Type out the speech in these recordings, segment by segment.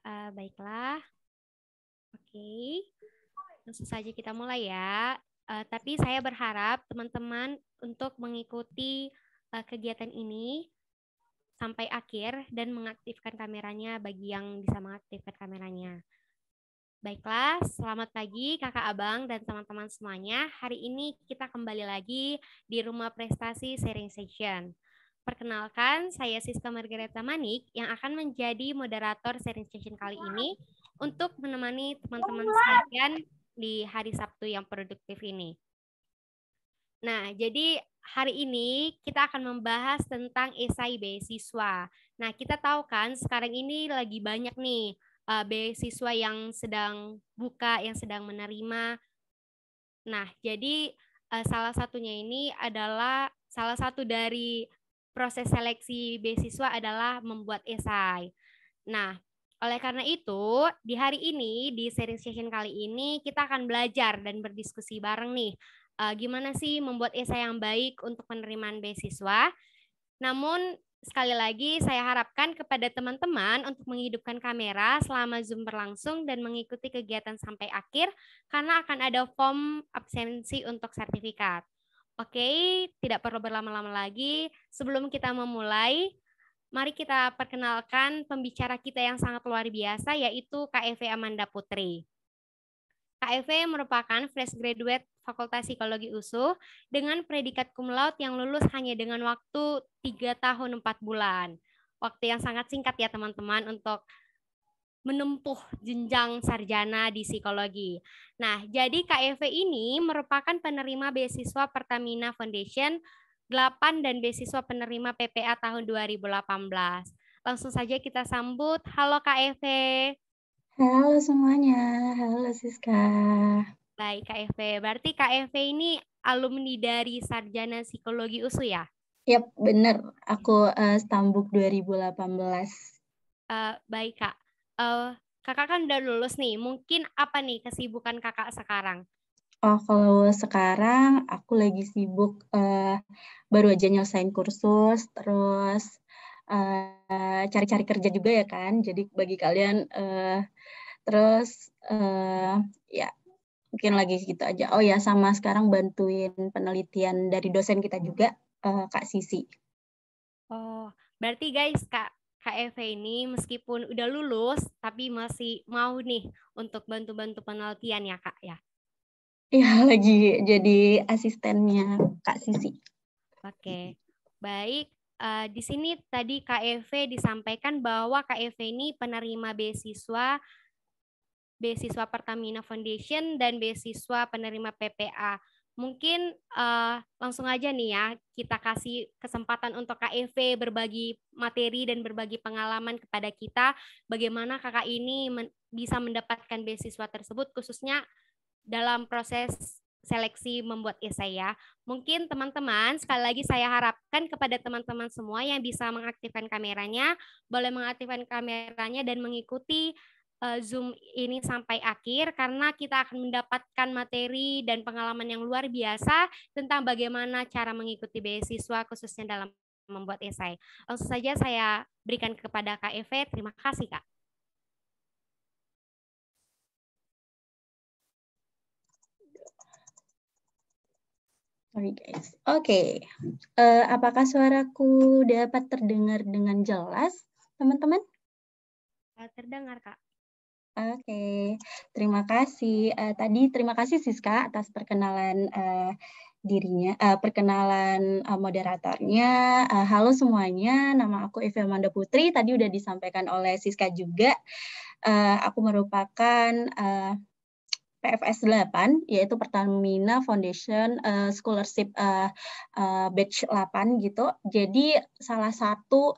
Baiklah, oke. Langsung saja kita mulai ya. Tapi saya berharap teman-teman untuk mengikuti kegiatan ini sampai akhir dan mengaktifkan kameranya bagi yang bisa mengaktifkan kameranya. Baiklah, selamat pagi kakak abang dan teman-teman semuanya. Hari ini kita kembali lagi di Rumah Prestasi Sharing Session. Perkenalkan, saya Siska Margareta Manik yang akan menjadi moderator sharing session kali ini untuk menemani teman-teman sekalian di hari Sabtu yang produktif ini. Nah, jadi hari ini kita akan membahas tentang esai beasiswa. Nah, kita tahu kan sekarang ini lagi banyak nih beasiswa yang sedang buka, yang sedang menerima. Nah, jadi salah satunya ini adalah salah satu dari proses seleksi beasiswa adalah membuat esai. Nah, oleh karena itu, di hari ini, di sharing session kali ini, kita akan belajar dan berdiskusi bareng nih, gimana sih membuat esai yang baik untuk penerimaan beasiswa. Namun, sekali lagi saya harapkan kepada teman-teman untuk menghidupkan kamera selama Zoom berlangsung dan mengikuti kegiatan sampai akhir, karena akan ada form absensi untuk sertifikat. Oke, tidak perlu berlama-lama lagi. Sebelum kita memulai, mari kita perkenalkan pembicara kita yang sangat luar biasa, yaitu Kak Eve Amanda Putri. Kak Eve merupakan fresh graduate Fakultas Psikologi USU dengan predikat cum laude yang lulus hanya dengan waktu 3 tahun 4 bulan. Waktu yang sangat singkat ya teman-teman untuk menempuh jenjang sarjana di psikologi. Nah, jadi KEV ini merupakan penerima beasiswa Pertamina Foundation 8 dan beasiswa penerima PPA tahun 2018. Langsung saja kita sambut. Halo KEV. Halo semuanya, halo Siska. Baik KEV, berarti KEV ini alumni dari Sarjana Psikologi USU ya? Yap, bener. Aku Stambuk 2018. Baik Kak. Kakak kan udah lulus nih, mungkin apa nih kesibukan kakak sekarang? Oh, kalau sekarang aku lagi sibuk baru aja nyelesain kursus, terus cari-cari kerja juga ya kan. Jadi bagi kalian, terus ya mungkin lagi gitu aja. Oh ya, sama sekarang bantuin penelitian dari dosen kita juga, Kak Sisi. Oh, berarti guys, Kak Eve ini meskipun udah lulus, tapi masih mau nih untuk bantu-bantu penelitian ya, Kak, ya? Iya, lagi jadi asistennya Kak Sisi. Oke, baik. Di sini tadi Kak Eve disampaikan bahwa Kak Eve ini penerima beasiswa Pertamina Foundation dan beasiswa penerima PPA. Mungkin langsung aja nih ya, kita kasih kesempatan untuk Kak Eve berbagi materi dan berbagi pengalaman kepada kita, bagaimana kakak ini bisa mendapatkan beasiswa tersebut, khususnya dalam proses seleksi membuat esai ya. Mungkin teman-teman, sekali lagi saya harapkan kepada teman-teman semua yang bisa mengaktifkan kameranya, boleh mengaktifkan kameranya dan mengikuti Zoom ini sampai akhir karena kita akan mendapatkan materi dan pengalaman yang luar biasa tentang bagaimana cara mengikuti beasiswa khususnya dalam membuat esai. Langsung saja saya berikan kepada Kak Eve. Terima kasih, Kak. Sorry guys. Oke. Apakah suaraku dapat terdengar dengan jelas, teman-teman? Terdengar, Kak. Oke. Terima kasih. Tadi terima kasih Siska atas perkenalan dirinya, perkenalan moderatornya. Halo semuanya, nama aku Eva Amanda Putri. Tadi udah disampaikan oleh Siska juga. Aku merupakan PFS 8, yaitu Pertamina Foundation Scholarship batch 8 gitu. Jadi salah satu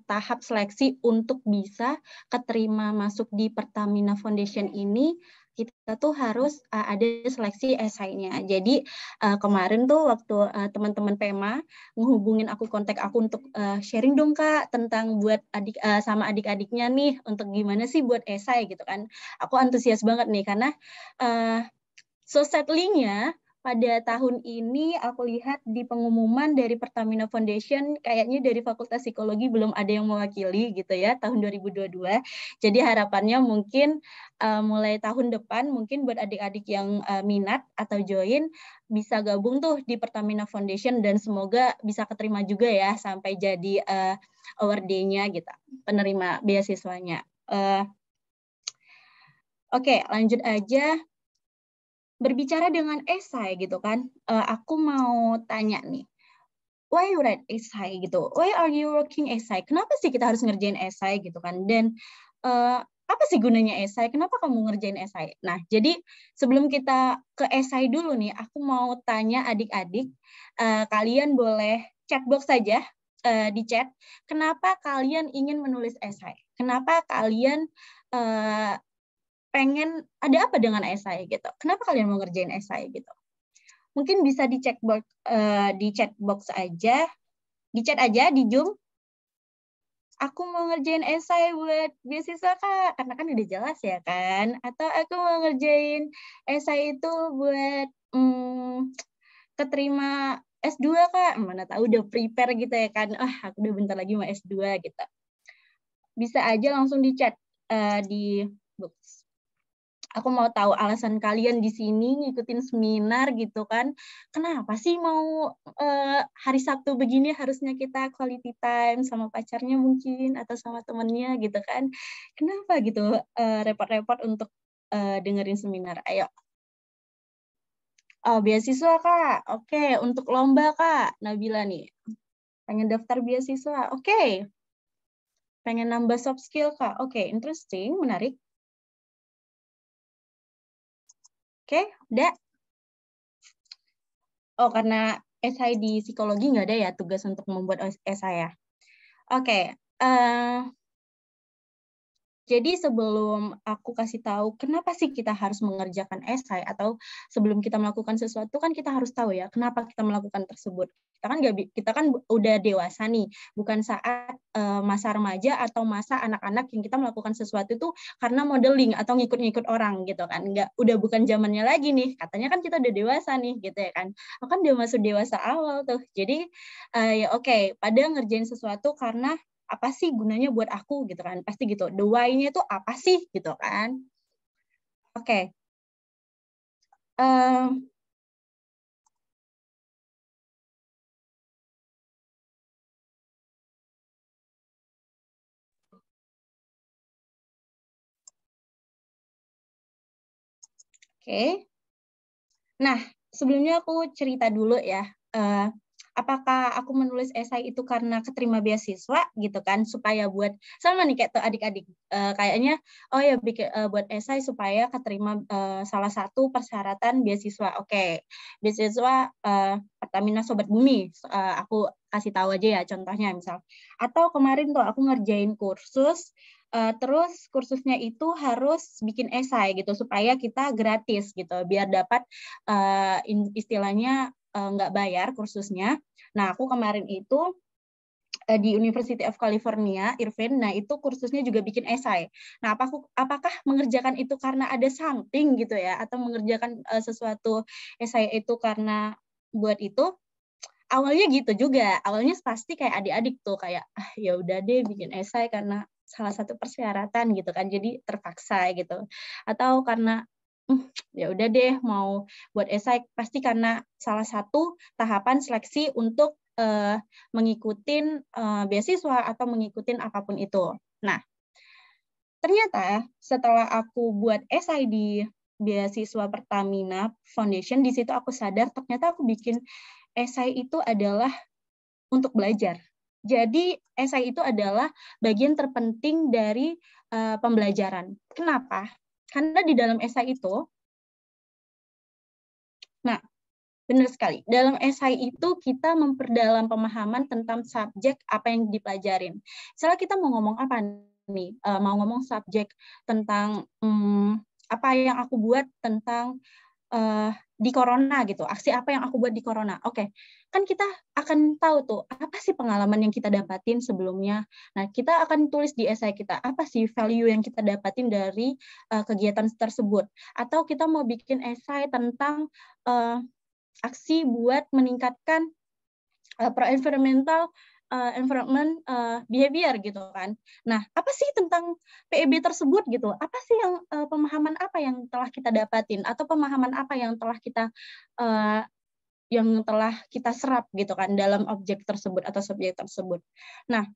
tahap seleksi untuk bisa keterima masuk di Pertamina Foundation ini, kita tuh harus ada seleksi esainya. Jadi kemarin tuh waktu teman-teman PEMA ngehubungin kontak aku untuk sharing dong Kak tentang buat sama adik-adiknya nih untuk gimana sih buat esai gitu kan. Aku antusias banget nih karena so sadly-nya pada tahun ini aku lihat di pengumuman dari Pertamina Foundation, kayaknya dari Fakultas Psikologi belum ada yang mewakili gitu ya, tahun 2022. Jadi harapannya mungkin mulai tahun depan, mungkin buat adik-adik yang minat atau join, bisa gabung tuh di Pertamina Foundation dan semoga bisa keterima juga ya, sampai jadi awardee-nya gitu, penerima beasiswanya. Oke, lanjut aja. Berbicara dengan esai gitu kan, aku mau tanya nih, why you write esai gitu? Why are you working esai? Kenapa sih kita harus ngerjain esai gitu kan? Dan apa sih gunanya esai? Kenapa kamu ngerjain esai? Nah, jadi sebelum kita ke esai dulu nih, aku mau tanya adik-adik, kalian boleh chatbox saja di chat. Kenapa kalian ingin menulis esai? Kenapa kalian pengen ada apa dengan esai gitu? Kenapa kalian mau ngerjain esai gitu? Mungkin bisa di chat box aja, di chat aja di Zoom. Aku mau ngerjain esai buat beasiswa Kak, karena kan udah jelas ya kan. Atau aku mau ngerjain esai itu buat keterima S2 Kak. Mana tahu udah prepare gitu ya kan. Aku udah bentar lagi mau S2 gitu. Bisa aja langsung di chat di box. Aku mau tahu alasan kalian di sini ngikutin seminar gitu kan. Kenapa sih mau hari Sabtu begini harusnya kita quality time sama pacarnya mungkin atau sama temennya gitu kan. Kenapa gitu repot-repot untuk dengerin seminar? Ayo. Oh, beasiswa Kak. Oke, untuk lomba Kak. Nabila nih. Pengen daftar beasiswa. Oke. Pengen nambah soft skill Kak. Oke, interesting, menarik. Oke, udah. Oh, karena esai di psikologi nggak ada ya tugas untuk membuat esai ya. Oke, jadi sebelum aku kasih tahu kenapa sih kita harus mengerjakan esai atau sebelum kita melakukan sesuatu kan kita harus tahu ya kenapa kita melakukan tersebut. Kita kan udah dewasa nih, bukan saat masa remaja atau masa anak-anak yang kita melakukan sesuatu itu karena modeling atau ngikut-ngikut orang gitu kan. Udah bukan zamannya lagi nih. Katanya kan kita udah dewasa nih gitu ya kan. Kan udah masuk dewasa awal tuh. Jadi ya oke, pada ngerjain sesuatu karena apa sih gunanya buat aku gitu kan, pasti gitu, the why-nya itu apa sih gitu kan. Oke. Oke. Nah, sebelumnya aku cerita dulu ya, apakah aku menulis esai itu karena keterima beasiswa gitu kan, supaya buat sama nih kayak tuh adik-adik, kayaknya oh ya buat esai supaya keterima salah satu persyaratan beasiswa. Oke, beasiswa Pertamina Sobat Bumi, aku kasih tahu aja ya contohnya misal. Atau kemarin tuh aku ngerjain kursus, terus kursusnya itu harus bikin esai gitu supaya kita gratis gitu biar dapat istilahnya nggak bayar kursusnya. Nah, aku kemarin itu di University of California, Irvine, nah itu kursusnya juga bikin esai. Nah, apakah mengerjakan itu karena ada something gitu ya, atau mengerjakan sesuatu esai itu karena buat itu? Awalnya gitu juga. Awalnya pasti kayak adik-adik tuh kayak ya udah deh bikin esai karena salah satu persyaratan gitu kan. Jadi terpaksa gitu. Atau karena ya udah deh mau buat esai pasti karena salah satu tahapan seleksi untuk mengikutin beasiswa atau mengikutin apapun itu. Nah, ternyata setelah aku buat esai di beasiswa Pertamina Foundation, di situ aku sadar ternyata aku bikin esai itu adalah untuk belajar. Jadi esai itu adalah bagian terpenting dari pembelajaran. Kenapa? Karena di dalam esai itu, nah benar sekali, dalam esai itu kita memperdalam pemahaman tentang subjek apa yang dipelajarin. Misalnya kita mau ngomong apa nih, mau ngomong subjek tentang apa yang aku buat tentang di corona gitu, aksi apa yang aku buat di corona. Oke, kan kita akan tahu tuh apa sih pengalaman yang kita dapatin sebelumnya. Nah, kita akan tulis di esai kita apa sih value yang kita dapatin dari kegiatan tersebut. Atau kita mau bikin esai tentang aksi buat meningkatkan pro-environmental environment behavior gitu kan. Nah, apa sih tentang PEB tersebut gitu? Apa sih yang pemahaman apa yang telah kita dapatin atau pemahaman apa yang telah kita serap gitu kan dalam objek tersebut atau subjek tersebut. Nah,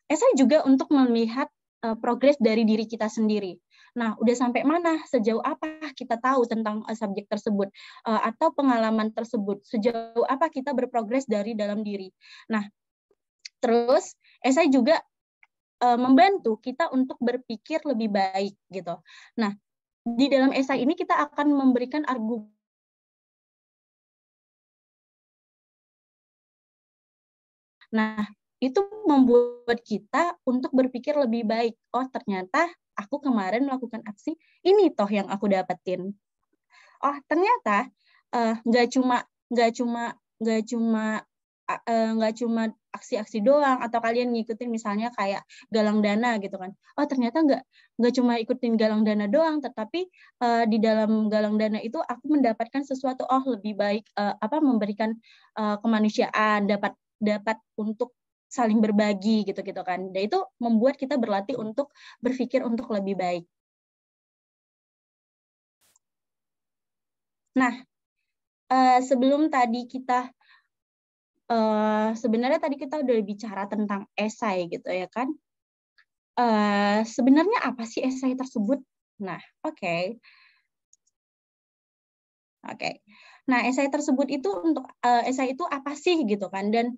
esai juga untuk melihat progres dari diri kita sendiri. Nah, udah sampai mana, sejauh apa kita tahu tentang subjek tersebut, atau pengalaman tersebut, sejauh apa kita berprogres dari dalam diri. Nah, terus esai juga membantu kita untuk berpikir lebih baik gitu. Nah, di dalam esai ini kita akan memberikan argumen. Nah, itu membuat kita untuk berpikir lebih baik. Oh, ternyata aku kemarin melakukan aksi ini toh yang aku dapetin. Oh, ternyata nggak cuma aksi-aksi doang atau kalian ngikutin misalnya kayak galang dana gitu kan. Oh, ternyata nggak cuma ikutin galang dana doang, tetapi di dalam galang dana itu aku mendapatkan sesuatu lebih baik, memberikan kemanusiaan, dapat untuk saling berbagi gitu kan. Dan itu membuat kita berlatih untuk berpikir untuk lebih baik. Nah, sebelum tadi kita sebenarnya tadi kita udah bicara tentang esai gitu ya kan. Sebenarnya apa sih esai tersebut? Nah, oke. Nah, esai tersebut itu untuk esai itu apa sih gitu kan? Dan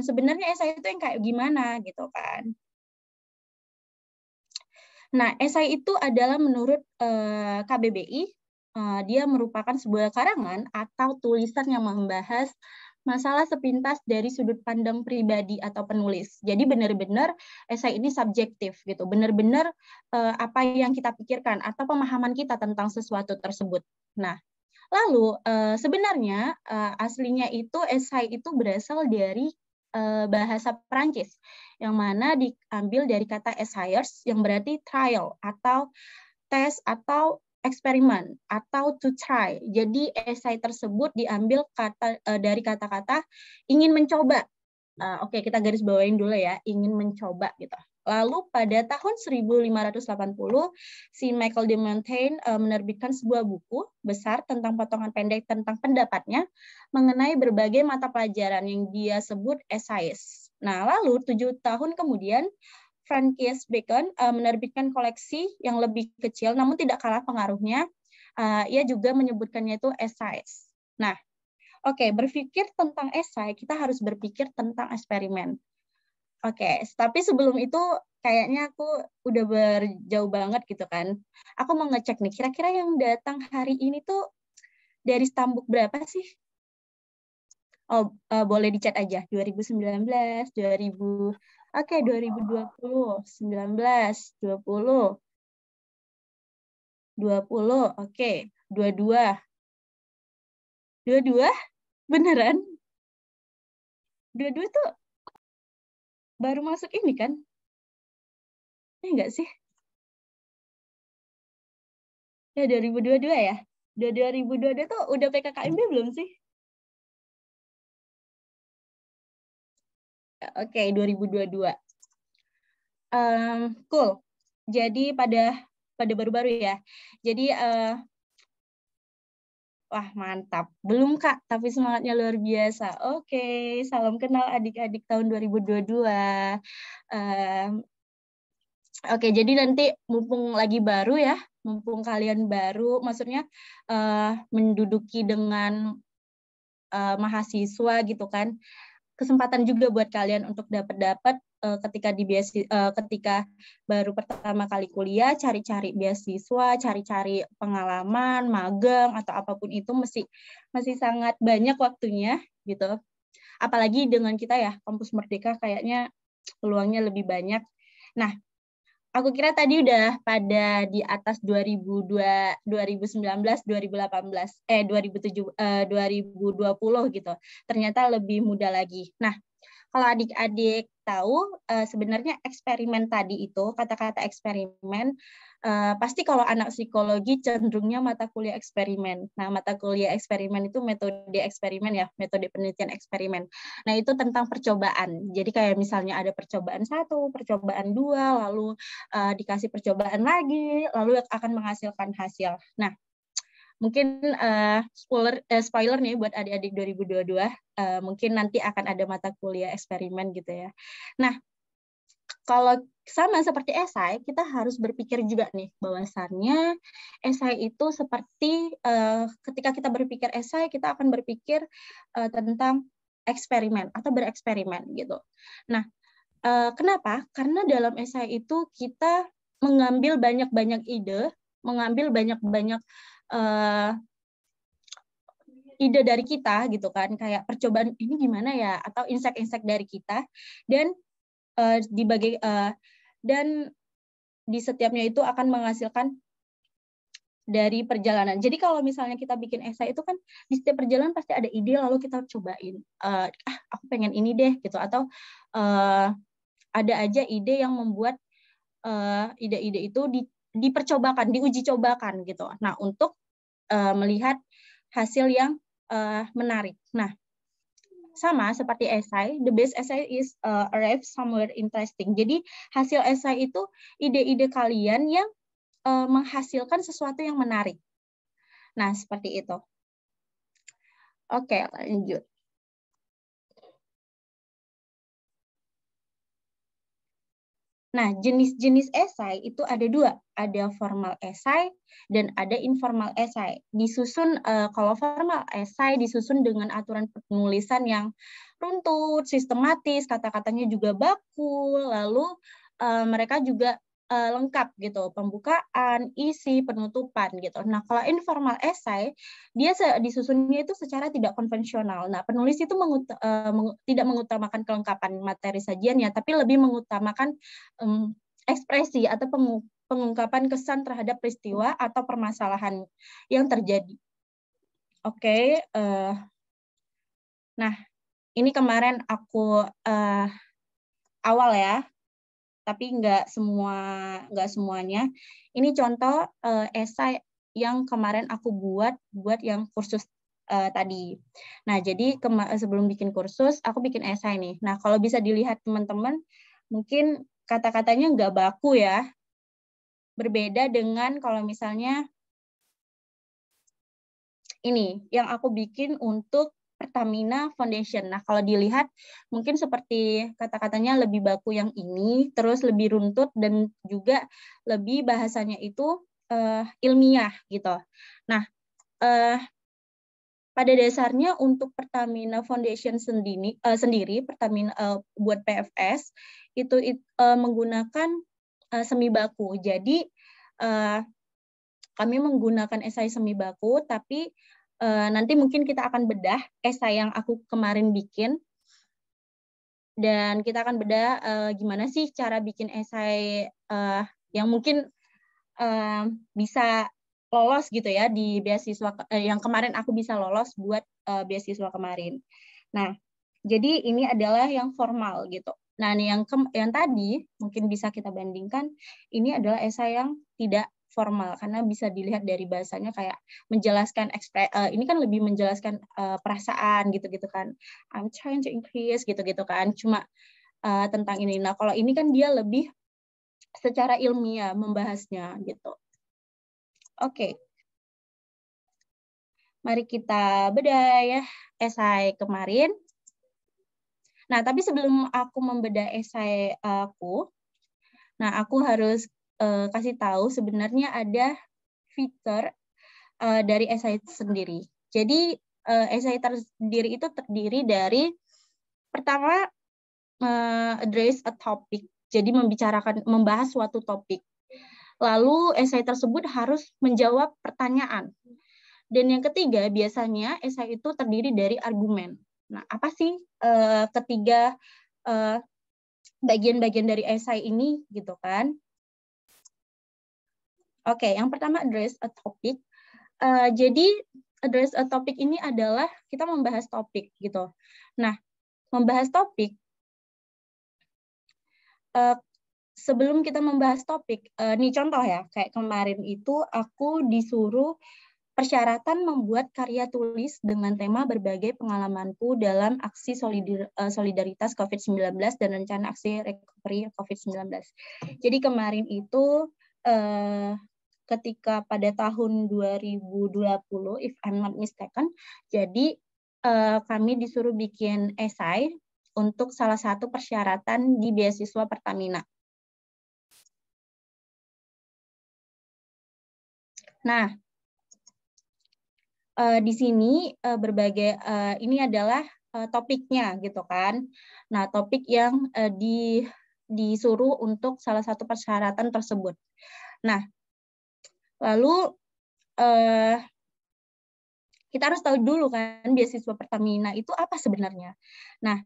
sebenarnya esai itu yang kayak gimana gitu kan? Nah, esai itu adalah menurut KBBI, dia merupakan sebuah karangan atau tulisan yang membahas masalah sepintas dari sudut pandang pribadi atau penulis. Jadi benar-benar esai ini subjektif gitu, benar-benar apa yang kita pikirkan atau pemahaman kita tentang sesuatu tersebut. Nah, lalu sebenarnya aslinya itu esai itu berasal dari bahasa Perancis, yang mana diambil dari kata essayirs yang berarti trial atau tes atau eksperimen atau to try. Jadi esai tersebut diambil dari kata-kata ingin mencoba. Oke, kita garis bawain dulu ya, ingin mencoba gitu. Lalu pada tahun 1580, si Michael de Montaigne menerbitkan sebuah buku besar tentang potongan pendek tentang pendapatnya mengenai berbagai mata pelajaran yang dia sebut essays. Nah, lalu 7 tahun kemudian, Francis Bacon menerbitkan koleksi yang lebih kecil, namun tidak kalah pengaruhnya. Ia juga menyebutkannya itu essays. Nah, oke, berpikir tentang esai, kita harus berpikir tentang eksperimen. Oke, tapi sebelum itu kayaknya aku udah berjauh banget gitu kan. Aku mau ngecek nih, kira-kira yang datang hari ini tuh dari Stambuk berapa sih? Oh, boleh dicat aja, 2019, 2000, oke, 2020, 19, 20, 20, oke, 22. 22? Beneran? 22 tuh baru masuk ini kan? Ini enggak sih? Ya 2022 ya? 2022 tuh udah PKKMB belum sih? Oke, 2022. Cool. Jadi pada baru-baru ya. Jadi wah mantap. Belum Kak, tapi semangatnya luar biasa. Oke, salam kenal adik-adik tahun 2022. Oke, jadi nanti mumpung lagi baru ya, mumpung kalian baru, maksudnya menduduki dengan mahasiswa gitu kan, kesempatan juga buat kalian untuk dapat ketika baru pertama kali kuliah, cari-cari beasiswa, cari-cari pengalaman, magang atau apapun itu masih sangat banyak waktunya gitu. Apalagi dengan kita ya, kampus Merdeka kayaknya peluangnya lebih banyak. Nah, aku kira tadi udah pada di atas 2019, 2018, 2020 gitu. Ternyata lebih muda lagi. Nah, kalau adik-adik tahu, sebenarnya eksperimen tadi itu, kata-kata eksperimen, pasti kalau anak psikologi cenderungnya mata kuliah eksperimen. Nah, mata kuliah eksperimen itu metode eksperimen ya, metode penelitian eksperimen. Nah, itu tentang percobaan. Jadi kayak misalnya ada percobaan 1, percobaan 2, lalu dikasih percobaan lagi, lalu akan menghasilkan hasil. Nah, mungkin spoiler nih buat adik-adik 2022, mungkin nanti akan ada mata kuliah eksperimen gitu ya. Nah, kalau sama seperti esai, kita harus berpikir juga nih bahwasannya esai itu seperti ketika kita berpikir esai, kita akan berpikir tentang eksperimen atau bereksperimen gitu. Nah, kenapa? Karena dalam esai itu kita mengambil banyak-banyak ide, mengambil banyak-banyak ide dari kita gitu kan, kayak percobaan ini gimana ya, atau insight-insight dari kita, dan dan di setiapnya itu akan menghasilkan dari perjalanan. Jadi kalau misalnya kita bikin esai itu kan di setiap perjalanan pasti ada ide, lalu kita cobain, aku pengen ini deh gitu, atau ada aja ide yang membuat ide-ide itu dipercobakan, diuji cobakan gitu. Nah, untuk melihat hasil yang menarik. Nah, sama seperti esai, the best essay is arrive somewhere interesting. Jadi hasil esai itu ide-ide kalian yang menghasilkan sesuatu yang menarik. Nah, seperti itu. Oke, lanjut. Nah, jenis-jenis esai itu ada 2, ada formal esai dan ada informal esai. Disusun kalau formal esai disusun dengan aturan penulisan yang runtut, sistematis, kata-katanya juga baku, lalu mereka juga lengkap gitu, pembukaan, isi, penutupan gitu. Nah, kalau informal esai dia disusunnya itu secara tidak konvensional. Nah, penulis itu tidak mengutamakan kelengkapan materi sajiannya, tapi lebih mengutamakan ekspresi atau pengungkapan kesan terhadap peristiwa atau permasalahan yang terjadi. Oke, nah ini kemarin aku awal ya, tapi nggak semuanya. Ini contoh esai yang kemarin aku buat yang kursus tadi. Nah, jadi sebelum bikin kursus, aku bikin esai nih. Nah, kalau bisa dilihat teman-teman, mungkin kata-katanya nggak baku ya. Berbeda dengan kalau misalnya ini yang aku bikin untuk Pertamina Foundation. Nah, kalau dilihat mungkin seperti kata-katanya lebih baku yang ini, terus lebih runtut dan juga lebih bahasanya itu ilmiah gitu. Nah, pada dasarnya untuk Pertamina Foundation sendiri Pertamina buat PFS itu menggunakan semi baku. Jadi kami menggunakan esai semi baku, tapi nanti mungkin kita akan bedah esai yang aku kemarin bikin, dan kita akan bedah gimana sih cara bikin esai yang mungkin bisa lolos gitu ya di beasiswa yang kemarin aku bisa lolos buat beasiswa kemarin. Nah, jadi ini adalah yang formal gitu. Nah, yang tadi mungkin bisa kita bandingkan, ini adalah esai yang tidak formal karena bisa dilihat dari bahasanya kayak menjelaskan ini kan lebih menjelaskan perasaan gitu-gitu kan. I'm trying to increase gitu-gitu kan. Cuma tentang ini. Nah, kalau ini kan dia lebih secara ilmiah membahasnya gitu. Oke. Mari kita bedah ya esai kemarin. Nah, tapi sebelum aku membedah esai aku harus kasih tahu sebenarnya ada fitur dari esai sendiri. Jadi esai sendiri itu terdiri dari pertama address a topic. Jadi membahas suatu topik. Lalu esai tersebut harus menjawab pertanyaan. Dan yang ketiga biasanya esai itu terdiri dari argumen. Nah, apa sih ketiga bagian-bagian dari esai ini gitu kan? Oke, yang pertama address a topic. Jadi address a topic ini adalah kita membahas topik gitu. Nah, membahas topik sebelum kita membahas topik, nih contoh ya, kayak kemarin itu aku disuruh persyaratan membuat karya tulis dengan tema berbagai pengalamanku dalam aksi solidaritas COVID-19 dan rencana aksi recovery COVID-19. Jadi kemarin itu ketika pada tahun 2020, if I'm not mistaken, jadi kami disuruh bikin esai untuk salah satu persyaratan di beasiswa Pertamina. Nah, di sini berbagai ini adalah topiknya gitu kan. Nah, topik yang disuruh untuk salah satu persyaratan tersebut. Nah, lalu kita harus tahu dulu kan beasiswa Pertamina itu apa sebenarnya. Nah,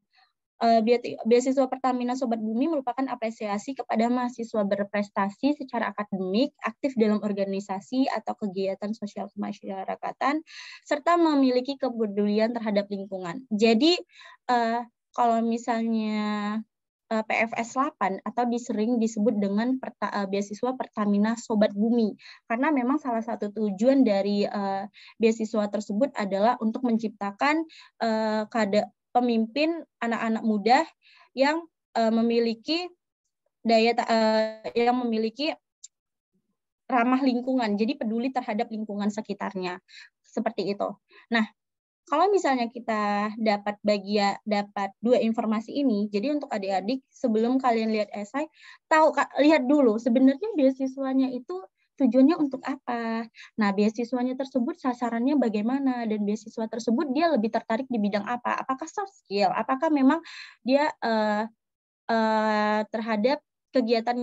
beasiswa Pertamina Sobat Bumi merupakan apresiasi kepada mahasiswa berprestasi secara akademik, aktif dalam organisasi atau kegiatan sosial kemasyarakatan, serta memiliki kepedulian terhadap lingkungan. Jadi, kalau misalnya PFS 8 atau sering disebut dengan beasiswa Pertamina Sobat Bumi, karena memang salah satu tujuan dari beasiswa tersebut adalah untuk menciptakan pemimpin anak-anak muda yang memiliki yang memiliki ramah lingkungan, jadi peduli terhadap lingkungan sekitarnya, seperti itu. Nah, kalau misalnya kita dapat dua informasi ini, jadi untuk adik-adik sebelum kalian lihat esai, lihat dulu sebenarnya beasiswanya itu tujuannya untuk apa. Nah, beasiswanya tersebut sasarannya bagaimana, dan beasiswa tersebut dia lebih tertarik di bidang apa. Apakah soft skill, apakah memang dia terhadap kegiatan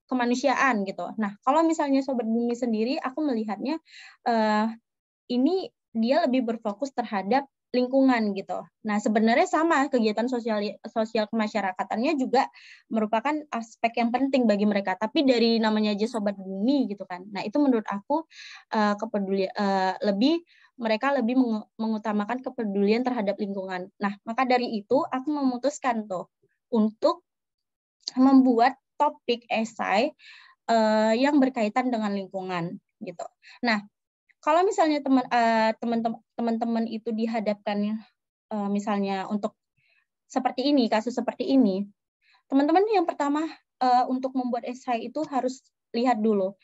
kemanusiaan gitu. Nah, kalau misalnya Sobat Bumi sendiri, aku melihatnya ini dia lebih berfokus terhadap lingkungan gitu. Nah, sebenarnya sama, kegiatan sosial kemasyarakatannya juga merupakan aspek yang penting bagi mereka. Tapi dari namanya aja Sobat Bumi gitu kan. Nah, itu menurut aku mereka lebih mengutamakan kepedulian terhadap lingkungan. Nah, maka dari itu aku memutuskan tuh untuk membuat topik esai yang berkaitan dengan lingkungan gitu. Nah, kalau misalnya teman-teman itu dihadapkan misalnya untuk seperti ini, kasus seperti ini, teman-teman yang pertama untuk membuat esai itu harus lihat dulu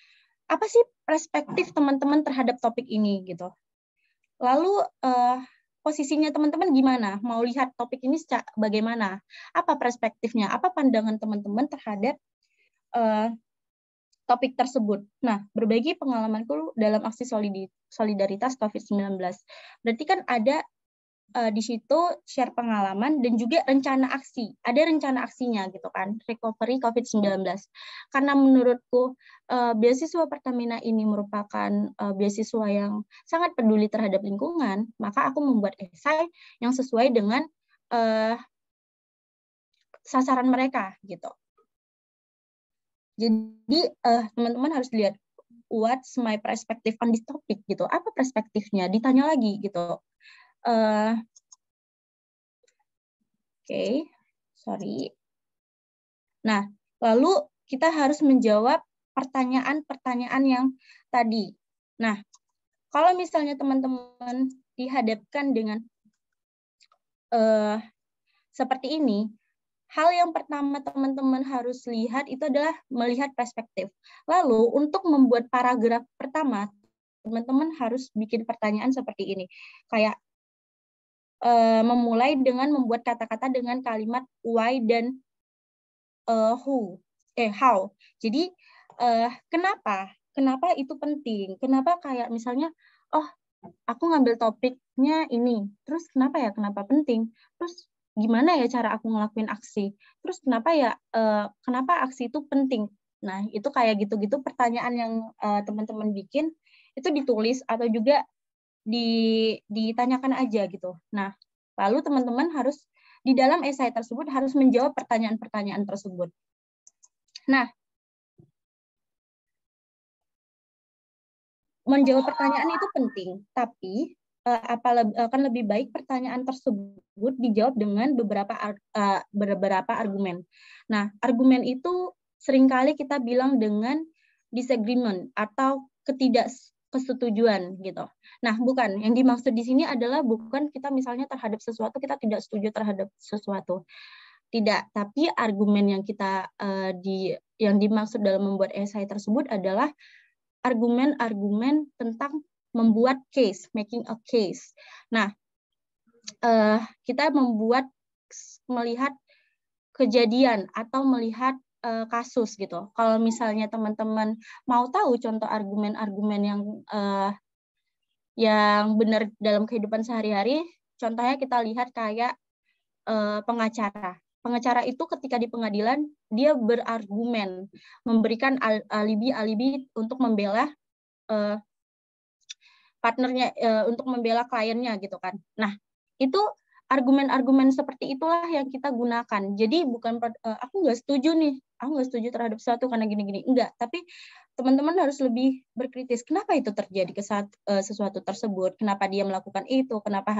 apa sih perspektif teman-teman terhadap topik ini gitu. Lalu posisinya teman-teman gimana? Mau lihat topik ini bagaimana? Apa perspektifnya? Apa pandangan teman-teman terhadap topik tersebut. Nah, berbagi pengalamanku dalam aksi solidaritas COVID-19. Berarti kan ada di situ share pengalaman dan juga rencana aksi. Ada rencana aksinya gitu kan, recovery COVID-19. Karena menurutku beasiswa Pertamina ini merupakan beasiswa yang sangat peduli terhadap lingkungan, maka aku membuat esai yang sesuai dengan sasaran mereka gitu. Jadi teman-teman harus lihat what's my perspective on this topic gitu. Apa perspektifnya? Ditanya lagi gitu. Oke, sorry. Nah, lalu kita harus menjawab pertanyaan-pertanyaan yang tadi. Nah, kalau misalnya teman-teman dihadapkan dengan seperti ini, hal yang pertama teman-teman harus lihat itu adalah melihat perspektif. Lalu untuk membuat paragraf pertama, teman-teman harus bikin pertanyaan seperti ini. Kayak memulai dengan membuat kata-kata dengan kalimat why dan how. Jadi kenapa? Kenapa itu penting? Kenapa kayak misalnya, oh aku ngambil topiknya ini, terus kenapa ya? Kenapa penting? Terus gimana ya cara aku ngelakuin aksi? Terus kenapa ya? Kenapa aksi itu penting? Nah, itu kayak gitu-gitu pertanyaan yang teman-teman bikin itu ditulis atau juga ditanyakan aja gitu. Nah, lalu teman-teman harus di dalam esai tersebut harus menjawab pertanyaan-pertanyaan tersebut. Nah, menjawab pertanyaan itu penting, tapi akan lebih baik pertanyaan tersebut dijawab dengan beberapa argumen. Nah, argumen itu seringkali kita bilang dengan disagreement atau ketidaksetujuan gitu. Nah, bukan. Yang dimaksud di sini adalah bukan kita misalnya terhadap sesuatu, kita tidak setuju terhadap sesuatu. Tidak, tapi argumen yang yang dimaksud dalam membuat esai tersebut adalah argumen-argumen tentang membuat case, making a case. Nah, kita melihat kejadian atau melihat kasus gitu. Kalau misalnya teman-teman mau tahu contoh argumen-argumen yang benar dalam kehidupan sehari-hari, contohnya kita lihat kayak pengacara. Pengacara itu ketika di pengadilan, dia berargumen, memberikan alibi-alibi untuk membela partnernya, untuk membela kliennya gitu kan. Nah, itu argumen-argumen seperti itulah yang kita gunakan. Jadi bukan aku nggak setuju nih, aku nggak setuju terhadap sesuatu karena gini-gini. Enggak, tapi teman-teman harus lebih berkritis. Kenapa itu terjadi ke saat sesuatu tersebut? Kenapa dia melakukan itu? Kenapa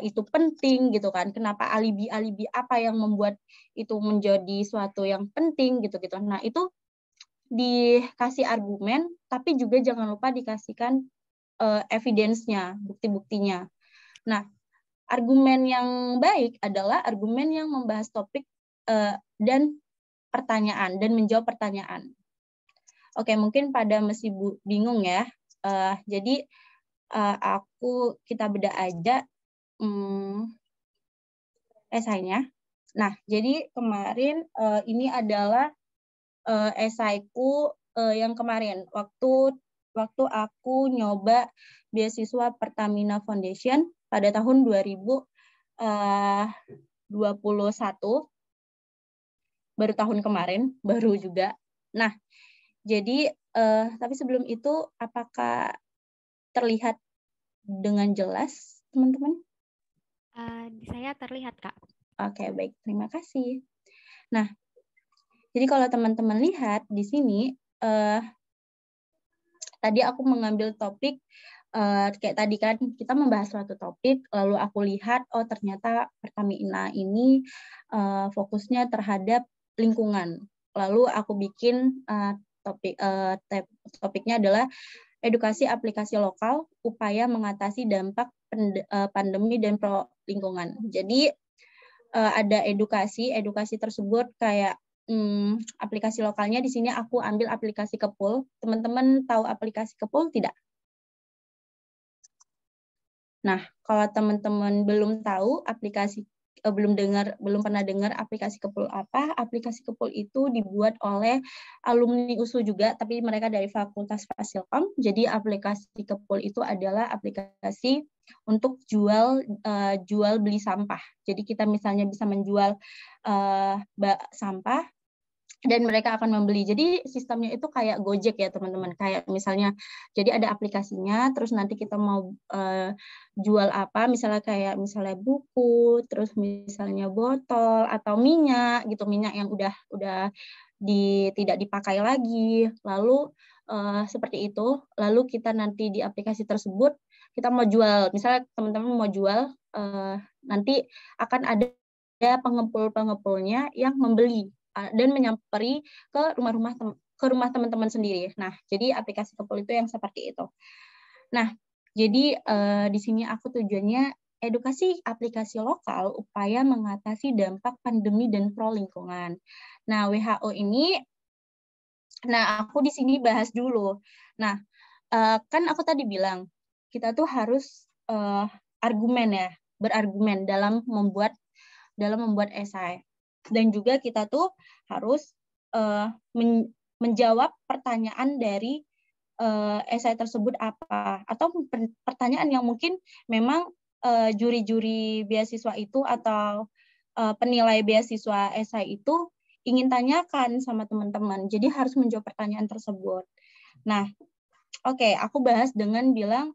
itu penting gitu kan? Kenapa alibi-alibi apa yang membuat itu menjadi suatu yang penting gitu-gitu. Nah, itu dikasih argumen, tapi juga jangan lupa dikasihkan evidence-nya, bukti-buktinya. Nah, argumen yang baik adalah argumen yang membahas topik dan pertanyaan dan menjawab pertanyaan. Oke, mungkin pada masih bingung ya. Jadi kita bedah aja esainya. Nah, jadi kemarin ini adalah esaiku yang kemarin waktu aku nyoba beasiswa Pertamina Foundation pada tahun 2021, baru tahun kemarin, baru juga. Nah, jadi tapi sebelum itu apakah terlihat dengan jelas, teman-teman? Saya terlihat, Kak. Oke, baik. Terima kasih. Nah, jadi kalau teman-teman lihat di sini, tadi aku mengambil topik, kayak tadi kan kita membahas suatu topik, lalu aku lihat, oh ternyata Pertamina ini fokusnya terhadap lingkungan. Lalu aku bikin topiknya adalah edukasi aplikasi lokal, upaya mengatasi dampak pandemi dan pro lingkungan. Jadi ada edukasi tersebut kayak aplikasi lokalnya. Di sini aku ambil aplikasi Kepul. Teman-teman tahu aplikasi Kepul tidak? Nah, kalau teman-teman belum tahu belum pernah dengar aplikasi Kepul apa? Aplikasi Kepul itu dibuat oleh alumni USU juga, tapi mereka dari Fakultas Fasilkom. Jadi aplikasi Kepul itu adalah aplikasi untuk jual beli sampah. Jadi kita misalnya bisa menjual sampah dan mereka akan membeli. Jadi sistemnya itu kayak Gojek ya teman-teman. Kayak misalnya, jadi ada aplikasinya, terus nanti kita mau jual apa, misalnya buku, terus misalnya botol atau minyak gitu, minyak yang udah tidak dipakai lagi. Lalu seperti itu. Lalu kita nanti di aplikasi tersebut kita mau jual, misalnya teman-teman mau jual, nanti akan ada pengepul-pengepulnya yang membeli dan menyamperi ke rumah teman-teman sendiri. Nah, jadi aplikasi Kepul itu yang seperti itu. Nah, jadi di sini aku tujuannya edukasi aplikasi lokal upaya mengatasi dampak pandemi dan pro lingkungan. Nah, WHO ini, aku di sini bahas dulu. Nah, kan aku tadi bilang kita tuh harus berargumen dalam membuat esai. Dan juga kita tuh harus menjawab pertanyaan dari esai tersebut apa, atau pertanyaan yang mungkin memang juri-juri beasiswa itu atau penilai beasiswa esai itu ingin tanyakan sama teman-teman. Jadi harus menjawab pertanyaan tersebut. Nah, oke, aku bahas dengan bilang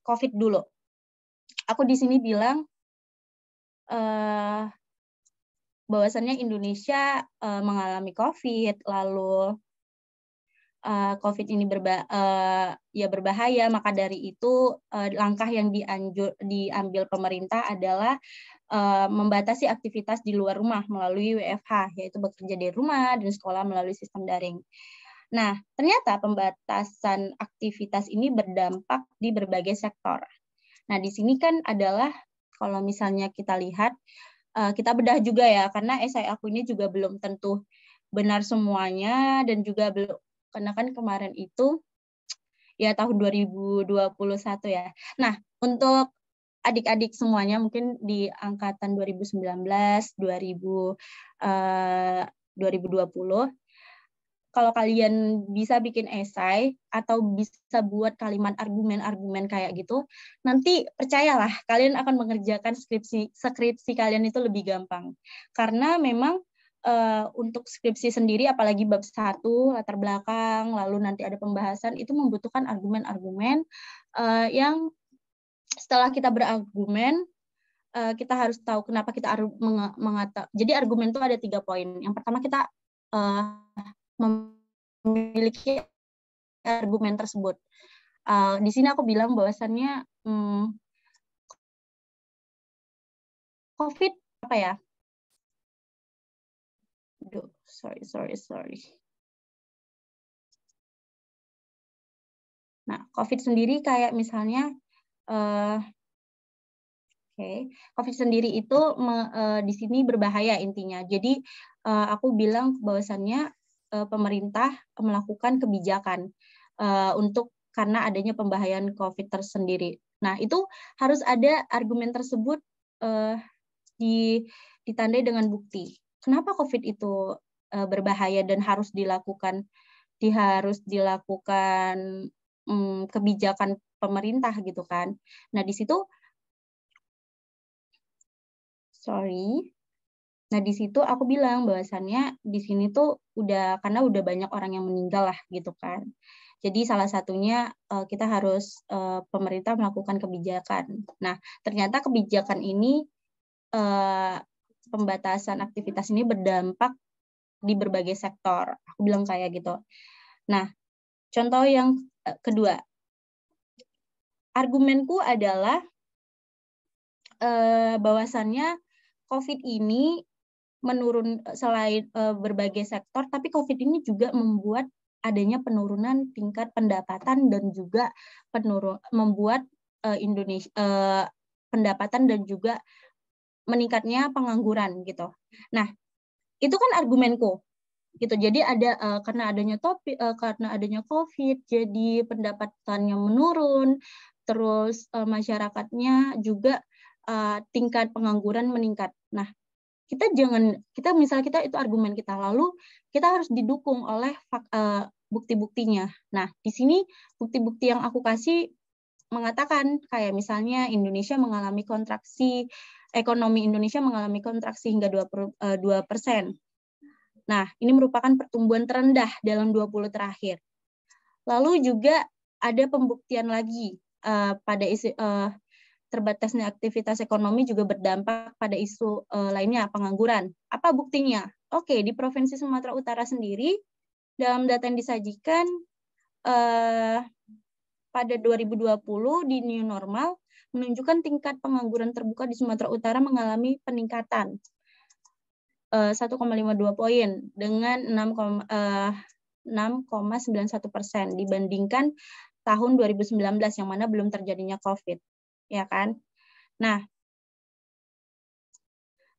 COVID dulu. Aku di sini bilang bahwasannya Indonesia mengalami COVID, lalu COVID ini ya berbahaya. Maka dari itu langkah yang diambil pemerintah adalah membatasi aktivitas di luar rumah melalui WFH, yaitu bekerja dari rumah dan sekolah melalui sistem daring. Nah, ternyata pembatasan aktivitas ini berdampak di berbagai sektor. Nah, di sini kan adalah kalau misalnya kita lihat, kita bedah juga ya, karena esai aku ini juga belum tentu benar semuanya, dan juga belum, karena kan kemarin itu ya tahun 2021 ya. Nah, untuk adik-adik semuanya mungkin di angkatan 2019, 2020, kalau kalian bisa bikin esai atau bisa buat kalimat argumen-argumen kayak gitu, nanti percayalah kalian akan mengerjakan skripsi kalian itu lebih gampang. Karena memang untuk skripsi sendiri, apalagi bab 1, latar belakang, lalu nanti ada pembahasan, itu membutuhkan argumen-argumen yang setelah kita berargumen, kita harus tahu kenapa kita mengatakan. Jadi argumen itu ada 3 poin. Yang pertama, kita memiliki argumen tersebut. Di sini aku bilang bahwasannya COVID apa ya? Sorry. Nah, COVID sendiri kayak misalnya, COVID sendiri itu di sini berbahaya intinya. Jadi aku bilang bahwasannya pemerintah melakukan kebijakan karena adanya pembahayaan COVID tersendiri. Nah, itu harus ada argumen tersebut ditandai dengan bukti. Kenapa COVID itu berbahaya dan harus dilakukan kebijakan pemerintah gitu kan. Nah, di situ Nah, di situ aku bilang bahwasannya di sini tuh karena udah banyak orang yang meninggal lah gitu kan. Jadi salah satunya kita harus pemerintah melakukan kebijakan. Nah, ternyata kebijakan ini pembatasan aktivitas ini berdampak di berbagai sektor. Aku bilang kayak gitu. Nah, contoh yang kedua, argumenku adalah bahwasannya COVID ini selain berbagai sektor, tapi COVID ini juga membuat adanya penurunan tingkat pendapatan dan juga membuat pendapatan dan juga meningkatnya pengangguran gitu. Nah, itu kan argumenku gitu. Jadi karena adanya COVID, jadi pendapatannya menurun, terus masyarakatnya juga tingkat pengangguran meningkat. Nah, misalnya kita itu argumen kita, lalu kita harus didukung oleh bukti-buktinya. Nah, di sini bukti-bukti yang aku kasih mengatakan kayak misalnya ekonomi Indonesia mengalami kontraksi hingga 2%. Nah, ini merupakan pertumbuhan terendah dalam 20 terakhir. Lalu juga ada pembuktian lagi pada isu terbatasnya aktivitas ekonomi juga berdampak pada isu lainnya, pengangguran. Apa buktinya? Oke, di Provinsi Sumatera Utara sendiri, dalam data yang disajikan pada 2020 di new normal, menunjukkan tingkat pengangguran terbuka di Sumatera Utara mengalami peningkatan 1,52 poin dengan 6,91% dibandingkan tahun 2019 yang mana belum terjadinya COVID. Ya kan? Nah,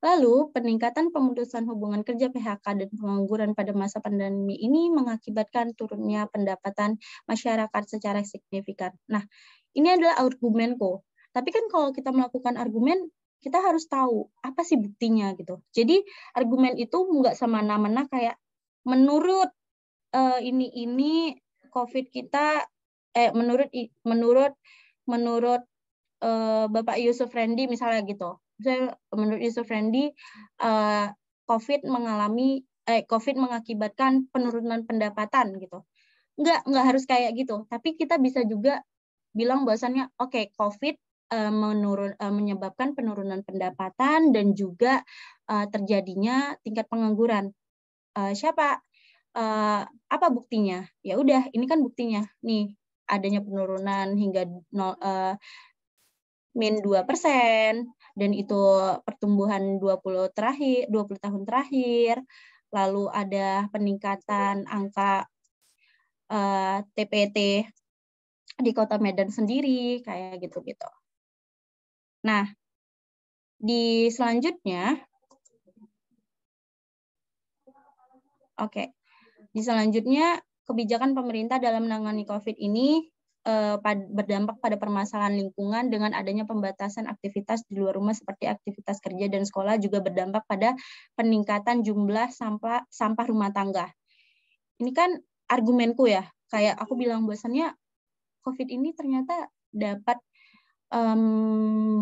lalu peningkatan pemutusan hubungan kerja PHK dan pengangguran pada masa pandemi ini mengakibatkan turunnya pendapatan masyarakat secara signifikan. Nah, ini adalah argumenku. Tapi kan kalau kita melakukan argumen, kita harus tahu apa sih buktinya gitu. Jadi argumen itu nggak semena-mena kayak menurut ini COVID kita menurut Bapak Yusuf Rendy misalnya gitu. Misalnya menurut Yusuf Rendy, COVID mengakibatkan penurunan pendapatan gitu. Enggak harus kayak gitu. Tapi kita bisa juga bilang bahwasannya COVID menyebabkan penurunan pendapatan dan juga terjadinya tingkat pengangguran. Apa buktinya? Ya udah, ini kan buktinya. Nih, adanya penurunan hingga min 2%, dan itu pertumbuhan 20 tahun terakhir. Lalu ada peningkatan angka TPT di Kota Medan sendiri, kayak gitu-gitu. Nah, di selanjutnya, di selanjutnya kebijakan pemerintah dalam menangani COVID ini berdampak pada permasalahan lingkungan dengan adanya pembatasan aktivitas di luar rumah seperti aktivitas kerja dan sekolah, juga berdampak pada peningkatan jumlah sampah rumah tangga. Ini kan argumenku ya, kayak aku bilang bahwasannya COVID ini ternyata dapat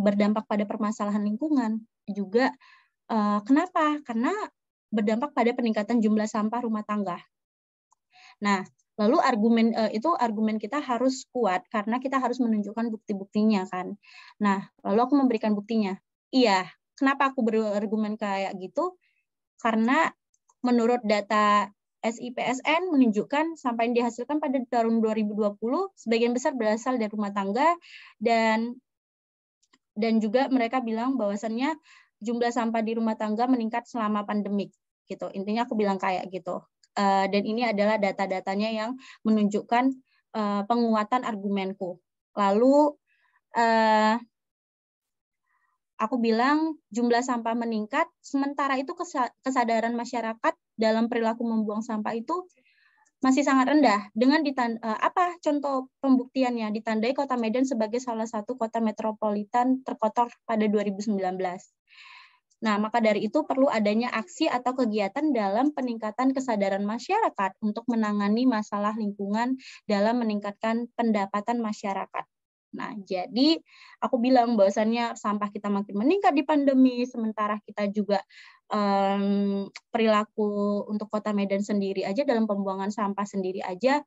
berdampak pada permasalahan lingkungan. Juga kenapa? Karena berdampak pada peningkatan jumlah sampah rumah tangga. Nah, lalu argumen kita harus kuat karena kita harus menunjukkan bukti-buktinya kan. Nah, lalu aku memberikan buktinya. Iya, kenapa aku berargumen kayak gitu? Karena menurut data SIPSN menunjukkan sampah yang dihasilkan pada tahun 2020 sebagian besar berasal dari rumah tangga, dan juga mereka bilang bahwasannya jumlah sampah di rumah tangga meningkat selama pandemik gitu. Intinya aku bilang kayak gitu. Dan ini adalah data-datanya yang menunjukkan penguatan argumenku. Lalu aku bilang jumlah sampah meningkat, sementara itu kesadaran masyarakat dalam perilaku membuang sampah itu masih sangat rendah. Dengan apa contoh pembuktiannya? Ditandai Kota Medan sebagai salah satu kota metropolitan terkotor pada 2019. Nah, maka dari itu perlu adanya aksi atau kegiatan dalam peningkatan kesadaran masyarakat untuk menangani masalah lingkungan dalam meningkatkan pendapatan masyarakat. Nah, jadi aku bilang bahwasannya sampah kita makin meningkat di pandemi, sementara kita juga perilaku untuk Kota Medan sendiri aja dalam pembuangan sampah sendiri aja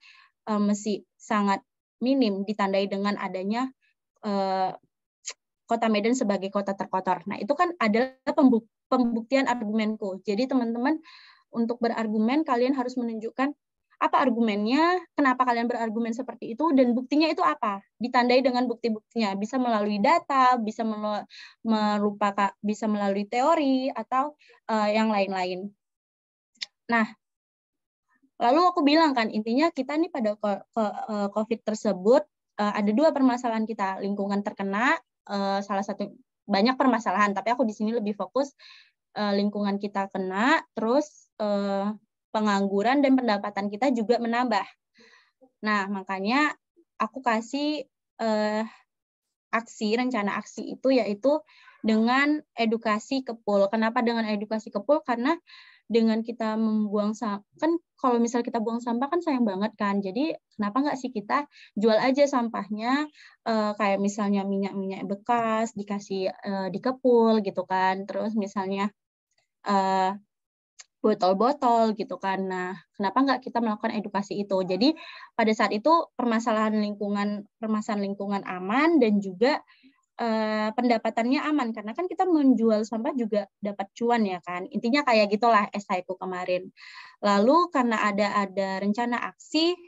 masih sangat minim, ditandai dengan adanya Kota Medan sebagai kota terkotor. Nah, itu kan adalah pembuktian argumenku. Jadi teman-teman untuk berargumen kalian harus menunjukkan apa argumennya, kenapa kalian berargumen seperti itu, dan buktinya itu apa. Ditandai dengan bukti-buktinya. Bisa melalui data, bisa melalui teori, atau yang lain-lain. Nah, lalu aku bilang kan, intinya kita nih pada COVID tersebut, ada dua permasalahan kita. Lingkungan terkena, salah satu, banyak permasalahan, tapi aku di sini lebih fokus lingkungan kita kena, terus pengangguran dan pendapatan kita juga menambah. Nah, makanya aku kasih rencana aksi itu yaitu dengan edukasi ke pool. Kenapa dengan edukasi ke pool? Karena dengan kita membuang sampah, kan kalau misal kita buang sampah kan sayang banget kan. Jadi kenapa nggak sih kita jual aja sampahnya, kayak misalnya minyak-minyak bekas dikasih dikepul gitu kan. Terus misalnya botol-botol gitu kan. Nah, kenapa nggak kita melakukan edukasi itu? Jadi pada saat itu permasalahan lingkungan aman, dan juga pendapatannya aman, karena kan kita menjual sampah juga dapat cuan ya kan. Intinya kayak gitulah esaiku kemarin. Lalu karena ada rencana aksi,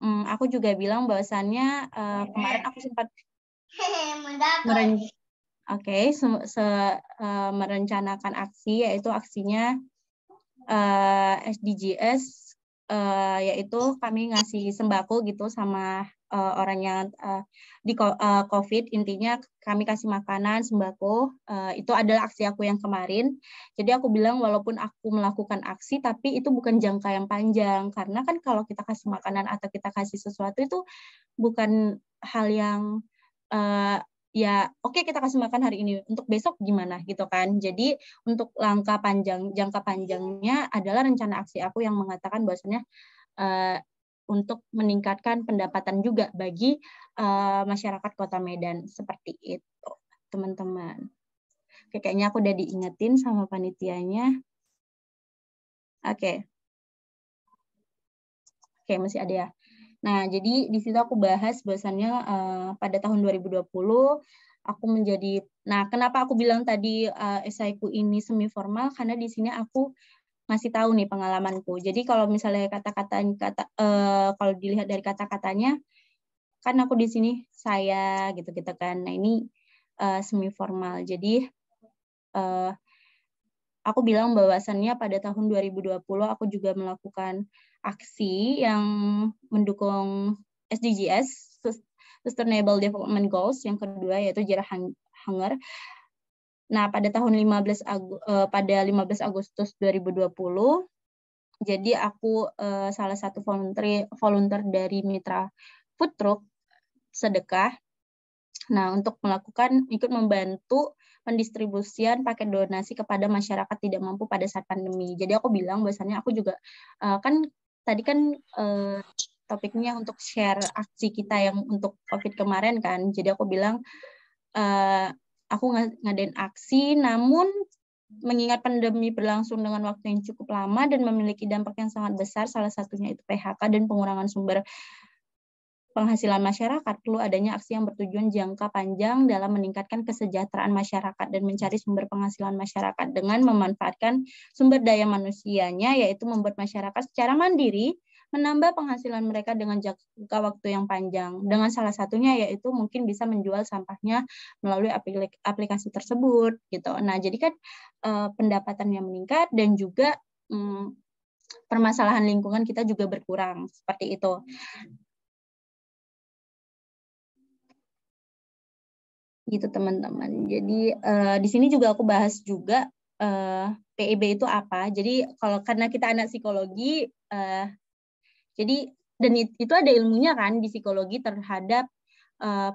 aku juga bilang bahwasannya kemarin aku sempat merencanakan aksi, yaitu aksinya SDGs, yaitu kami ngasih sembako gitu sama orang yang di COVID. Intinya kami kasih makanan, sembako. Itu adalah aksi aku yang kemarin. Jadi aku bilang walaupun aku melakukan aksi, tapi itu bukan jangka yang panjang. Karena kan kalau kita kasih makanan atau kita kasih sesuatu itu bukan hal yang ya oke, kita kasih makan hari ini, untuk besok gimana gitu kan. Jadi untuk jangka panjangnya adalah rencana aksi aku yang mengatakan bahwasanya untuk meningkatkan pendapatan juga bagi masyarakat Kota Medan, seperti itu teman-teman. Oke, kayaknya aku udah diingetin sama panitianya. Oke, masih ada ya. Nah, jadi di situ aku bahas bahwasannya pada tahun 2020 aku menjadi, nah kenapa aku bilang tadi esaiku ini semi formal, karena di sini aku ngasih tahu nih pengalamanku. Jadi kalau misalnya kalau dilihat dari kata-katanya, kan aku di sini saya gitu kan. Nah ini semi formal. Jadi aku bilang bahwasannya pada tahun 2020 aku juga melakukan aksi yang mendukung SDGs, Sustainable Development Goals, yang kedua yaitu Zero Hunger. Nah, pada tahun 15 Agustus 2020, jadi aku salah satu volunteer dari Mitra Food Truck Sedekah. Nah, untuk ikut membantu pendistribusian paket donasi kepada masyarakat tidak mampu pada saat pandemi. Jadi aku bilang bahwasannya aku juga kan tadi kan topiknya untuk share aksi kita yang untuk COVID kemarin kan. Jadi aku bilang aku ngadain aksi, namun mengingat pandemi berlangsung dengan waktu yang cukup lama dan memiliki dampak yang sangat besar, salah satunya itu PHK dan pengurangan sumber penghasilan masyarakat, perlu adanya aksi yang bertujuan jangka panjang dalam meningkatkan kesejahteraan masyarakat dan mencari sumber penghasilan masyarakat dengan memanfaatkan sumber daya manusianya, yaitu membuat masyarakat secara mandiri menambah penghasilan mereka dengan jangka waktu yang panjang. Dengan salah satunya yaitu mungkin bisa menjual sampahnya melalui aplikasi tersebut gitu. Nah, jadi kan pendapatannya meningkat dan juga permasalahan lingkungan kita juga berkurang seperti itu. Gitu teman-teman. Jadi di sini juga aku bahas juga PEB itu apa. Jadi karena kita anak psikologi, jadi dan itu ada ilmunya kan di psikologi terhadap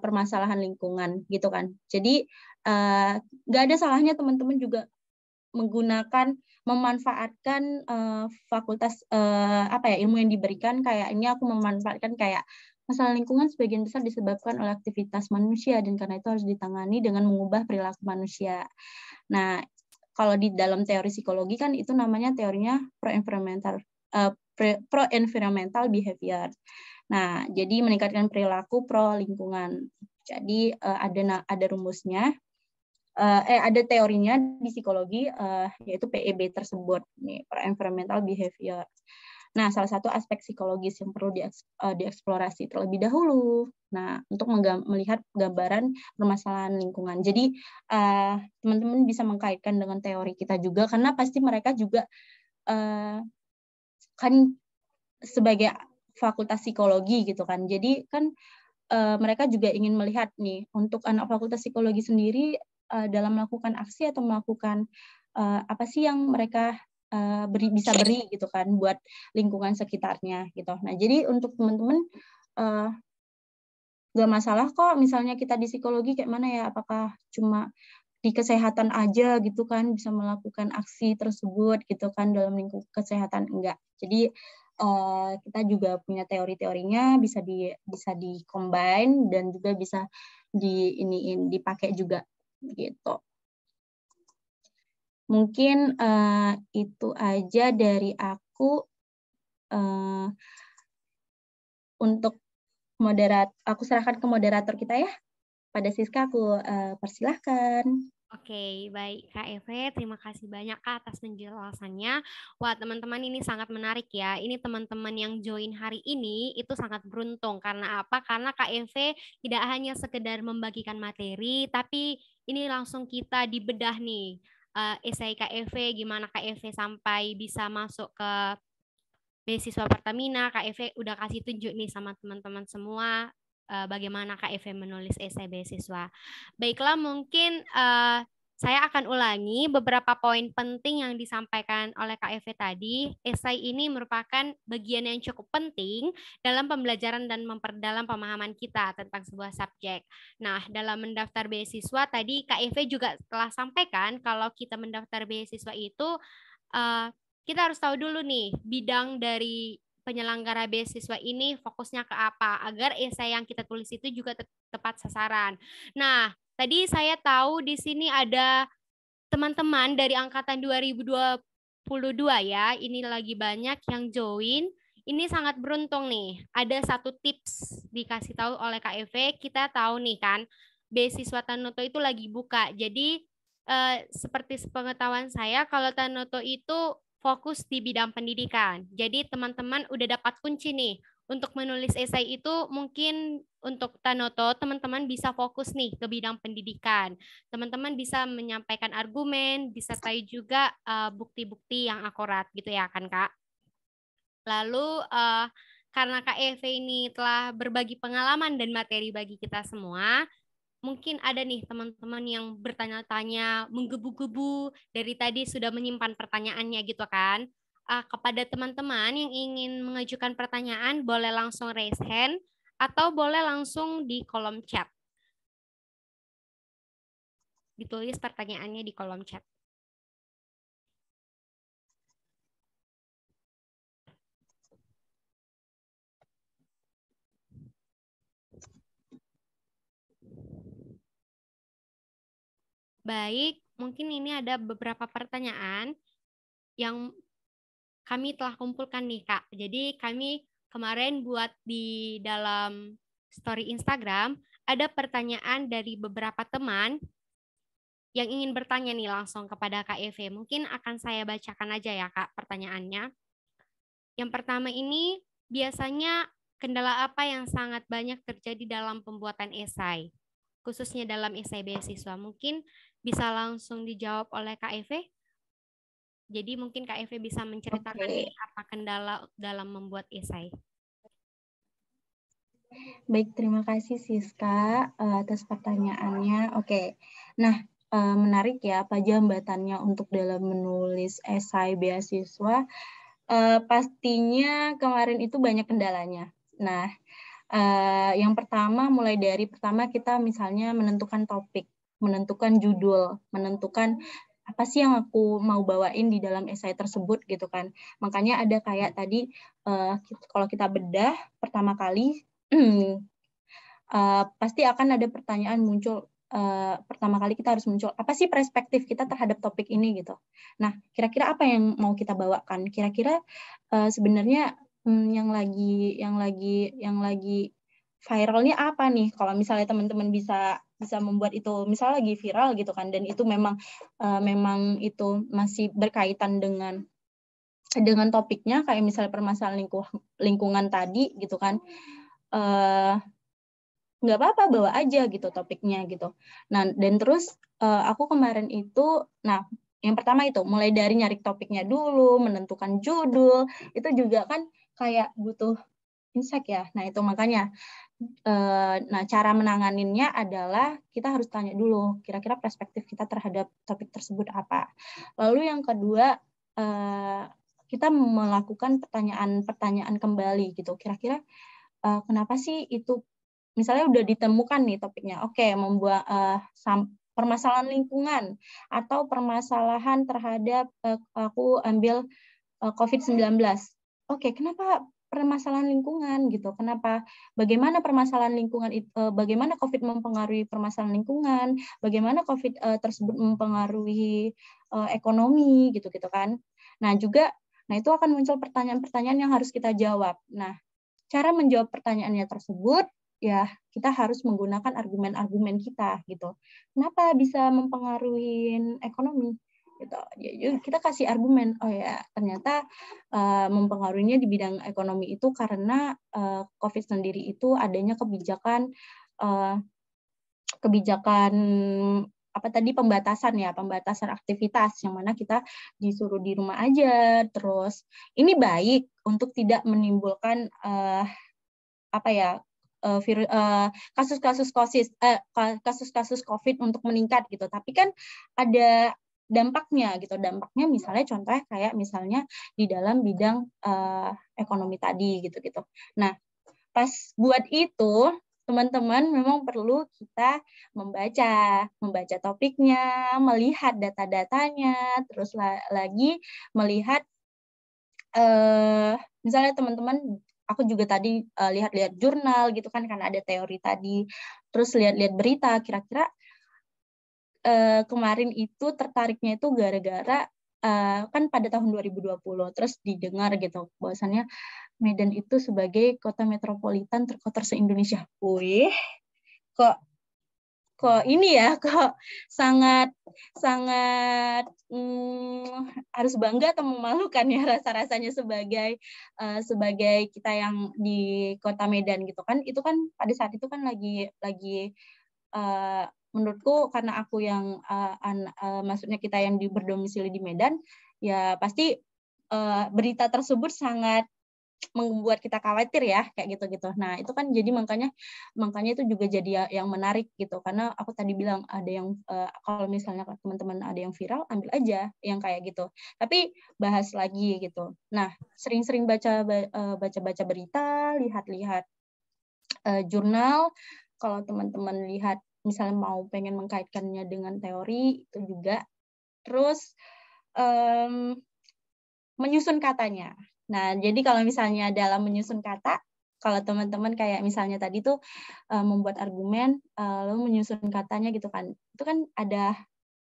permasalahan lingkungan gitu kan. Jadi nggak ada salahnya teman-teman juga memanfaatkan fakultas ilmu yang diberikan. Kayaknya aku memanfaatkan kayak masalah lingkungan sebagian besar disebabkan oleh aktivitas manusia dan karena itu harus ditangani dengan mengubah perilaku manusia. Nah, kalau di dalam teori psikologi kan itu namanya teorinya pro-environmental behavior. Nah, jadi meningkatkan perilaku pro lingkungan. Jadi ada rumusnya. Ada teorinya di psikologi yaitu PEB tersebut, nih, environmental behavior. Nah, salah satu aspek psikologis yang perlu dieksplorasi terlebih dahulu. Nah, untuk melihat gambaran permasalahan lingkungan. Jadi, teman-teman bisa mengkaitkan dengan teori kita juga, karena pasti mereka juga kan sebagai fakultas psikologi gitu kan. Jadi kan mereka juga ingin melihat nih untuk anak fakultas psikologi sendiri dalam melakukan aksi atau melakukan apa sih yang mereka bisa beri gitu kan buat lingkungan sekitarnya gitu. Nah, jadi untuk teman-teman nggak masalah kok misalnya kita di psikologi kayak mana ya, apakah cuma di kesehatan aja gitu kan bisa melakukan aksi tersebut gitu kan dalam lingkup kesehatan, enggak. Jadi kita juga punya teori-teorinya, bisa di combine dan juga bisa dipakai juga gitu. Mungkin itu aja dari aku. Untuk aku serahkan ke moderator kita ya. Pada Siska aku persilahkan. Oke, baik Kak Eve, terima kasih banyak Kak atas penjelasannya. Wah, teman-teman ini sangat menarik ya. Ini teman-teman yang join hari ini itu sangat beruntung. Karena apa? Karena Kak Eve tidak hanya sekedar membagikan materi, tapi ini langsung kita dibedah nih. Esai Kak Eve, gimana Kak Eve sampai bisa masuk ke beasiswa Pertamina. Kak Eve udah kasih tunjuk nih sama teman-teman semua bagaimana Kak Eve menulis esai beasiswa. Baiklah, mungkin saya akan ulangi beberapa poin penting yang disampaikan oleh Kak Eve tadi. Esai ini merupakan bagian yang cukup penting dalam pembelajaran dan memperdalam pemahaman kita tentang sebuah subjek. Nah, dalam mendaftar beasiswa tadi Kak Eve juga telah sampaikan kalau kita mendaftar beasiswa itu kita harus tahu dulu nih bidang dari penyelenggara beasiswa ini fokusnya ke apa agar esai yang kita tulis itu juga tepat sasaran. Nah, tadi saya tahu di sini ada teman-teman dari angkatan 2022 ya. Ini lagi banyak yang join. Ini sangat beruntung nih. Ada satu tips dikasih tahu oleh KEV. Kita tahu nih kan, beasiswa Tanoto itu lagi buka. Jadi seperti sepengetahuan saya, kalau Tanoto itu fokus di bidang pendidikan. Jadi teman-teman udah dapat kunci nih. Untuk menulis esai itu mungkin untuk Tanoto, teman-teman bisa fokus nih ke bidang pendidikan. Teman-teman bisa menyampaikan argumen, disertai juga bukti-bukti yang akurat gitu ya kan Kak. Lalu karena Kak Eve ini telah berbagi pengalaman dan materi bagi kita semua, mungkin ada nih teman-teman yang bertanya-tanya, menggebu-gebu dari tadi sudah menyimpan pertanyaannya gitu kan. Kepada teman-teman yang ingin mengajukan pertanyaan, boleh langsung raise hand atau boleh langsung di kolom chat. Ditulis pertanyaannya di kolom chat. Baik, mungkin ini ada beberapa pertanyaan yang kami telah kumpulkan nih, Kak. Jadi kami kemarin buat di dalam story Instagram, ada pertanyaan dari beberapa teman yang ingin bertanya nih langsung kepada Kak Eve. Mungkin akan saya bacakan aja ya, Kak, pertanyaannya. Yang pertama ini, biasanya kendala apa yang sangat banyak terjadi dalam pembuatan esai? Khususnya dalam esai beasiswa. Mungkin bisa langsung dijawab oleh Kak Eve. Jadi mungkin Kak Eve bisa menceritakan nih apa kendala dalam membuat esai. Baik, terima kasih Siska atas pertanyaannya. Oke, nah menarik ya apa hambatannya untuk dalam menulis esai beasiswa. Pastinya kemarin itu banyak kendalanya. Nah, yang pertama mulai dari kita misalnya menentukan topik, menentukan judul, menentukan apa sih yang aku mau bawain di dalam esai tersebut gitu kan. Makanya ada kayak tadi kalau kita bedah pertama kali pasti akan ada pertanyaan muncul. Pertama kali kita harus muncul apa sih perspektif kita terhadap topik ini gitu. Nah, kira-kira apa yang mau kita bawakan? Kira-kira sebenarnya yang lagi viralnya apa nih? Kalau misalnya teman-teman bisa membuat itu, misalnya lagi viral gitu kan, dan itu memang itu masih berkaitan dengan topiknya, kayak misalnya permasalahan lingkungan tadi gitu kan. Nggak apa-apa, bawa aja gitu topiknya gitu. Nah, dan terus aku kemarin itu, nah yang pertama itu mulai dari nyari topiknya dulu, menentukan judul, itu juga kan kayak butuh insight ya. Nah itu makanya, nah cara menanganinnya adalah kita harus tanya dulu, kira-kira perspektif kita terhadap topik tersebut apa. Lalu yang kedua, kita melakukan pertanyaan kembali gitu. Kira-kira kenapa sih itu, misalnya udah ditemukan nih topiknya, oke, membuat permasalahan lingkungan atau permasalahan terhadap aku ambil COVID-19. Oke, kenapa permasalahan lingkungan gitu? Kenapa? Bagaimana permasalahan lingkungan itu? Bagaimana COVID mempengaruhi permasalahan lingkungan? Bagaimana COVID tersebut mempengaruhi ekonomi gitu kan? Nah juga, nah itu akan muncul pertanyaan-pertanyaan yang harus kita jawab. Nah, cara menjawab pertanyaannya tersebut, ya kita harus menggunakan argumen-argumen kita gitu. Kenapa bisa mempengaruhi ekonomi? Gitu. Jadi kita kasih argumen, oh ya ternyata mempengaruhinya di bidang ekonomi itu karena COVID sendiri itu adanya kebijakan apa tadi, pembatasan aktivitas, yang mana kita disuruh di rumah aja. Terus ini baik untuk tidak menimbulkan kasus-kasus COVID untuk meningkat gitu. Tapi kan ada dampaknya gitu. Dampaknya misalnya contohnya kayak misalnya di dalam bidang ekonomi tadi gitu. Nah, pas buat itu teman-teman memang perlu kita membaca topiknya, melihat data-datanya, terus lagi melihat misalnya teman-teman, aku juga tadi lihat-lihat jurnal gitu kan, karena ada teori tadi, terus lihat-lihat berita, kira-kira kemarin itu tertariknya itu gara-gara kan pada tahun 2020, terus didengar gitu bahwasannya Medan itu sebagai kota metropolitan terkotor se-Indonesia. Wih, kok kok ini ya, kok sangat harus bangga atau memalukan ya rasa-rasanya sebagai kita yang di Kota Medan gitu kan. Itu kan pada saat itu kan lagi menurutku karena aku yang maksudnya kita yang berdomisili di Medan, ya pasti berita tersebut sangat membuat kita khawatir ya kayak gitu-gitu. Nah itu kan jadi makanya itu juga jadi yang menarik gitu, karena aku tadi bilang ada yang kalau misalnya teman-teman ada yang viral, ambil aja yang kayak gitu. Tapi bahas lagi gitu. Nah sering-sering baca berita, lihat-lihat jurnal. Kalau teman-teman lihat misalnya mau pengen mengkaitkannya dengan teori itu juga. Terus menyusun katanya. Nah, jadi kalau misalnya dalam menyusun kata, kalau teman-teman kayak misalnya tadi tuh membuat argumen, lalu menyusun katanya gitu kan, itu kan ada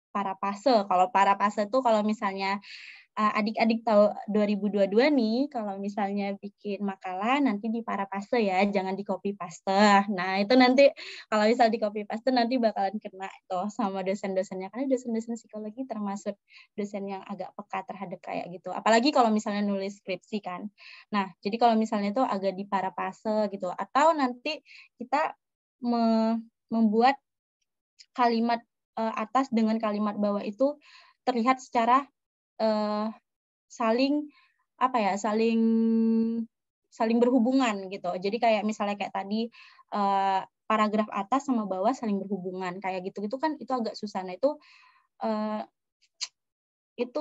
parafase. Kalau parafase tuh kalau misalnya adik-adik tahu 2022 nih, kalau misalnya bikin makalah nanti di parafase ya, jangan di copy paste. Nah, itu nanti kalau misal di copy paste nanti bakalan kena tuh sama dosen-dosennya, karena dosen-dosen psikologi termasuk dosen yang agak peka terhadap kayak gitu. Apalagi kalau misalnya nulis skripsi kan. Nah, jadi kalau misalnya itu agak di parafase gitu, atau nanti kita membuat kalimat atas dengan kalimat bawah itu terlihat secara saling berhubungan gitu. Jadi kayak misalnya kayak tadi paragraf atas sama bawah saling berhubungan kayak gitu kan itu agak susah. Nah itu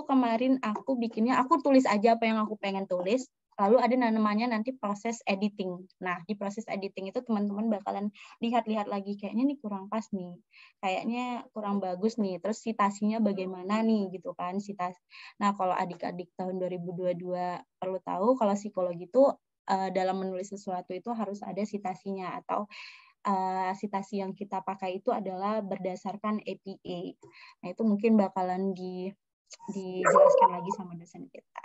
kemarin aku bikinnya, aku tulis aja apa yang aku pengen tulis, lalu ada namanya nanti proses editing. Nah, di proses editing itu teman-teman bakalan lihat-lihat lagi, kayaknya nih kurang pas nih, kayaknya kurang bagus nih, terus citasinya bagaimana nih, gitu kan, citasi. Nah, kalau adik-adik tahun 2022 perlu tahu, kalau psikologi itu dalam menulis sesuatu itu harus ada citasinya, atau citasi yang kita pakai itu adalah berdasarkan APA. Nah, itu mungkin bakalan dijelaskan lagi sama dosen kita.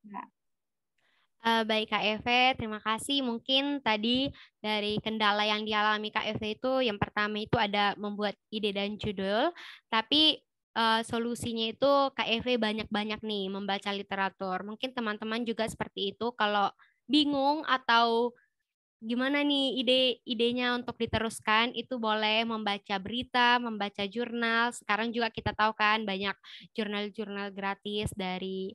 Nah. Baik Kak Eve, terima kasih. Mungkin tadi dari kendala yang dialami Kak Eve itu yang pertama itu ada membuat ide dan judul, tapi solusinya itu Kak Eve banyak-banyak nih membaca literatur. Mungkin teman-teman juga seperti itu kalau bingung atau gimana nih ide-idenya untuk diteruskan, itu boleh membaca berita, membaca jurnal. Sekarang juga kita tahu kan banyak jurnal-jurnal gratis dari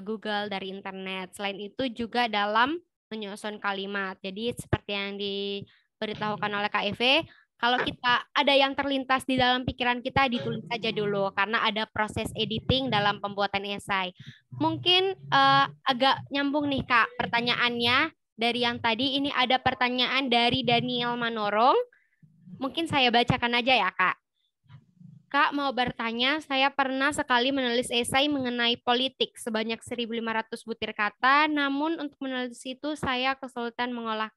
Google, dari internet. Selain itu juga dalam menyusun kalimat. Jadi seperti yang diberitahukan oleh Kak Eve, kalau kita ada yang terlintas di dalam pikiran kita, ditulis saja dulu karena ada proses editing dalam pembuatan esai. Mungkin agak nyambung nih Kak pertanyaannya dari yang tadi. Ini ada pertanyaan dari Daniel Manorong. Mungkin saya bacakan aja ya, Kak. Kak mau bertanya, saya pernah sekali menulis esai mengenai politik sebanyak 1.500 butir kata, namun untuk menulis itu saya kesulitan mengolah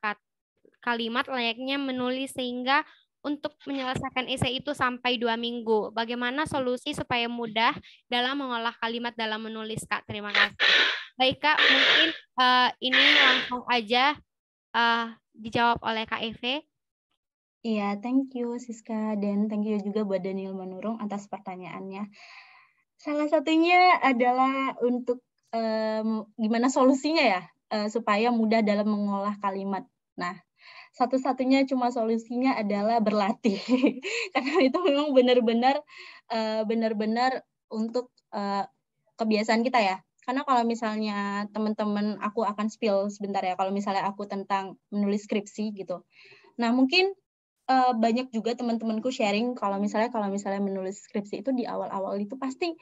kalimat layaknya menulis sehingga untuk menyelesaikan esai itu sampai 2 minggu. Bagaimana solusi supaya mudah dalam mengolah kalimat dalam menulis, Kak? Terima kasih. Baik, Kak, mungkin ini langsung aja dijawab oleh Kak Eve. Iya, thank you Siska, dan thank you juga buat Daniel Manurung atas pertanyaannya. Salah satunya adalah untuk gimana solusinya ya, supaya mudah dalam mengolah kalimat. Nah, satu-satunya cuma solusinya adalah berlatih. Karena itu memang benar-benar untuk kebiasaan kita ya. Karena kalau misalnya teman-teman, aku akan spill sebentar ya, kalau misalnya aku tentang menulis skripsi gitu. Nah, mungkin banyak juga teman-temanku sharing kalau misalnya menulis skripsi itu di awal-awal itu pasti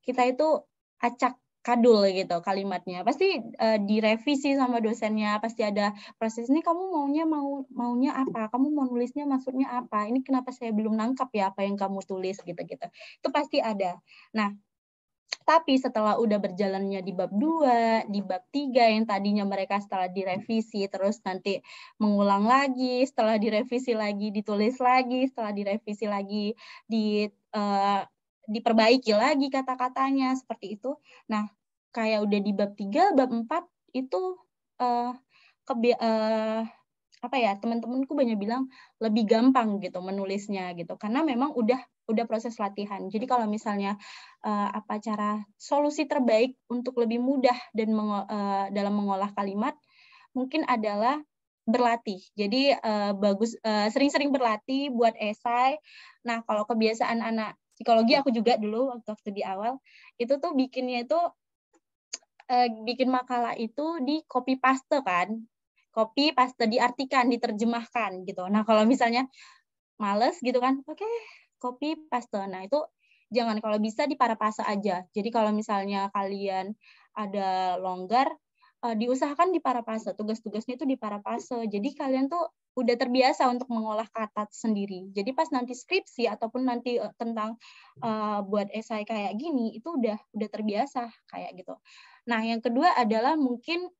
kita itu acak kadul gitu kalimatnya, pasti direvisi sama dosennya, pasti ada proses, ini kamu maunya apa, kamu mau nulisnya maksudnya apa, ini kenapa saya belum nangkap ya apa yang kamu tulis gitu-gitu, itu pasti ada. Nah, tapi setelah udah berjalannya di bab 2, di bab 3 yang tadinya mereka setelah direvisi, terus nanti mengulang lagi, setelah direvisi lagi, ditulis lagi, setelah direvisi lagi, diperbaiki lagi kata-katanya, seperti itu. Nah, kayak udah di bab 3, bab 4, itu apa ya, teman-temanku banyak bilang lebih gampang gitu menulisnya gitu, karena memang udah proses latihan. Jadi kalau misalnya apa cara solusi terbaik untuk lebih mudah dan dalam mengolah kalimat mungkin adalah berlatih. Jadi sering-sering berlatih buat esai. Nah, kalau kebiasaan anak psikologi aku juga dulu waktu di awal itu tuh bikinnya itu bikin makalah itu di copy paste kan. Copy paste diartikan, diterjemahkan gitu. Nah, kalau misalnya males gitu kan, oke, copy paste. Nah, itu jangan, kalau bisa di paraphrase aja. Jadi kalau misalnya kalian ada longgar, diusahakan di paraphrase. Tugas-tugasnya itu di paraphrase. Jadi kalian tuh udah terbiasa untuk mengolah kata sendiri. Jadi pas nanti skripsi ataupun nanti tentang buat esai kayak gini, itu udah terbiasa kayak gitu. Nah, yang kedua adalah mungkin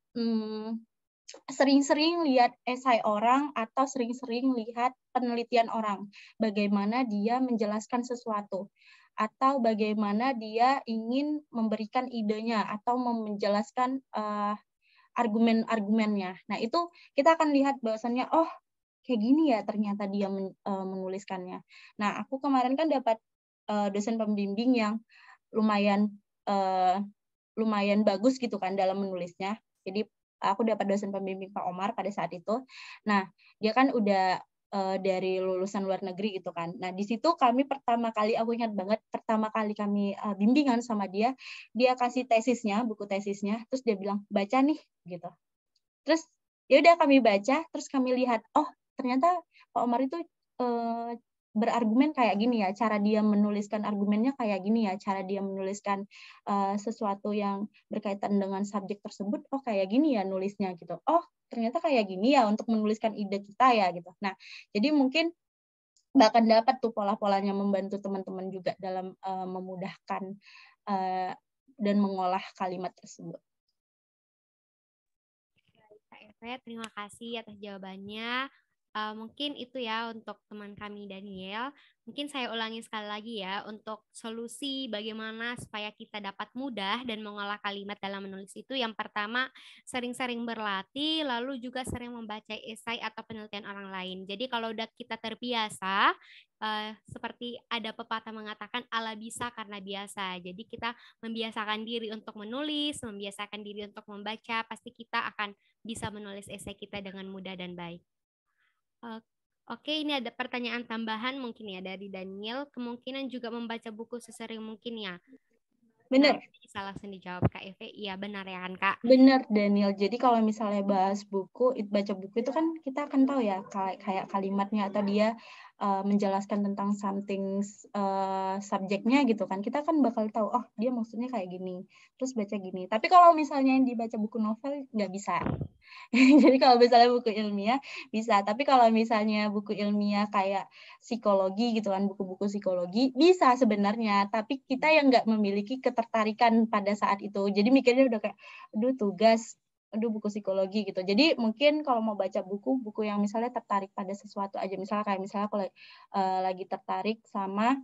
sering-sering lihat esai orang atau sering-sering lihat penelitian orang, bagaimana dia menjelaskan sesuatu, atau bagaimana dia ingin memberikan idenya atau menjelaskan argumen-argumennya. Nah, itu kita akan lihat bahwasannya, oh, kayak gini ya ternyata dia menuliskannya. Nah, aku kemarin kan dapat dosen pembimbing yang lumayan bagus gitu kan dalam menulisnya. Jadi aku dapat dosen pembimbing Pak Omar pada saat itu. Nah, dia kan udah dari lulusan luar negeri gitu kan. Nah, di situ kami pertama kali, aku ingat banget, pertama kali kami bimbingan sama dia kasih tesisnya, buku tesisnya, terus dia bilang, baca nih, gitu. Terus ya udah kami baca, terus kami lihat, oh ternyata Pak Omar itu berargumen kayak gini ya, cara dia menuliskan argumennya kayak gini ya, cara dia menuliskan sesuatu yang berkaitan dengan subjek tersebut, oh kayak gini ya nulisnya gitu. Oh ternyata kayak gini ya untuk menuliskan ide kita ya gitu. Nah, jadi mungkin bahkan dapat tuh pola-polanya membantu teman-teman juga dalam memudahkan dan mengolah kalimat tersebut. Kak Eve, terima kasih atas jawabannya. Mungkin itu ya untuk teman kami Daniel. Mungkin saya ulangi sekali lagi ya untuk solusi bagaimana supaya kita dapat mudah dan mengolah kalimat dalam menulis itu. Yang pertama, sering-sering berlatih, lalu juga sering membaca esai atau penelitian orang lain. Jadi kalau udah kita terbiasa, seperti ada pepatah mengatakan ala bisa karena biasa. Jadi kita membiasakan diri untuk menulis, membiasakan diri untuk membaca, pasti kita akan bisa menulis esai kita dengan mudah dan baik. Oke, ini ada pertanyaan tambahan mungkin ya dari Daniel. Kemungkinan juga membaca buku sesering mungkin ya. Benar. Nah, bisa langsung dijawab Kak Eve. Iya benar ya kan Kak? Benar Daniel. Jadi kalau misalnya bahas buku, baca buku itu kan kita akan tahu ya kayak kalimatnya atau dia menjelaskan tentang something subjeknya gitu kan. Kita kan bakal tahu, oh dia maksudnya kayak gini. Terus baca gini. Tapi kalau misalnya yang dibaca buku novel nggak bisa. Jadi kalau misalnya buku ilmiah bisa, tapi kalau misalnya buku ilmiah kayak psikologi gitu kan, buku-buku psikologi bisa sebenarnya, tapi kita yang nggak memiliki ketertarikan pada saat itu. Jadi mikirnya udah kayak, aduh tugas, aduh buku psikologi gitu. Jadi mungkin kalau mau baca buku yang misalnya tertarik pada sesuatu aja, misalnya aku lagi tertarik sama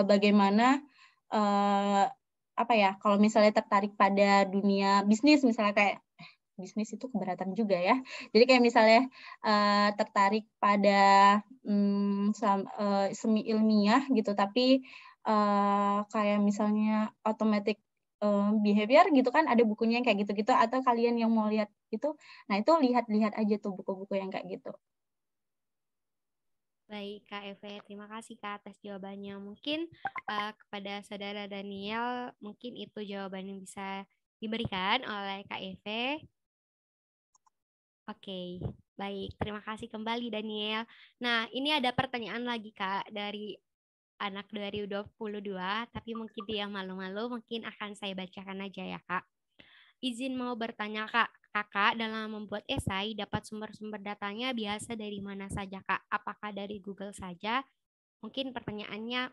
bagaimana apa ya, kalau misalnya tertarik pada dunia bisnis misalnya kayak bisnis itu keberatan juga ya. Jadi kayak misalnya tertarik pada semi ilmiah gitu, tapi kayak misalnya automatic behavior gitu kan, ada bukunya yang kayak gitu-gitu, atau kalian yang mau lihat itu, nah itu lihat-lihat aja tuh buku-buku yang kayak gitu. Baik Kak Eve, terima kasih Kak atas jawabannya. Mungkin kepada saudara Daniel, mungkin itu jawaban yang bisa diberikan oleh Kak Eve. Oke, baik. Terima kasih kembali Daniel. Nah, ini ada pertanyaan lagi Kak dari anak 2022, tapi mungkin dia malu-malu, mungkin akan saya bacakan aja ya Kak. Izin mau bertanya Kak, Kakak dalam membuat esai dapat sumber-sumber datanya biasa dari mana saja Kak? Apakah dari Google saja? Mungkin pertanyaannya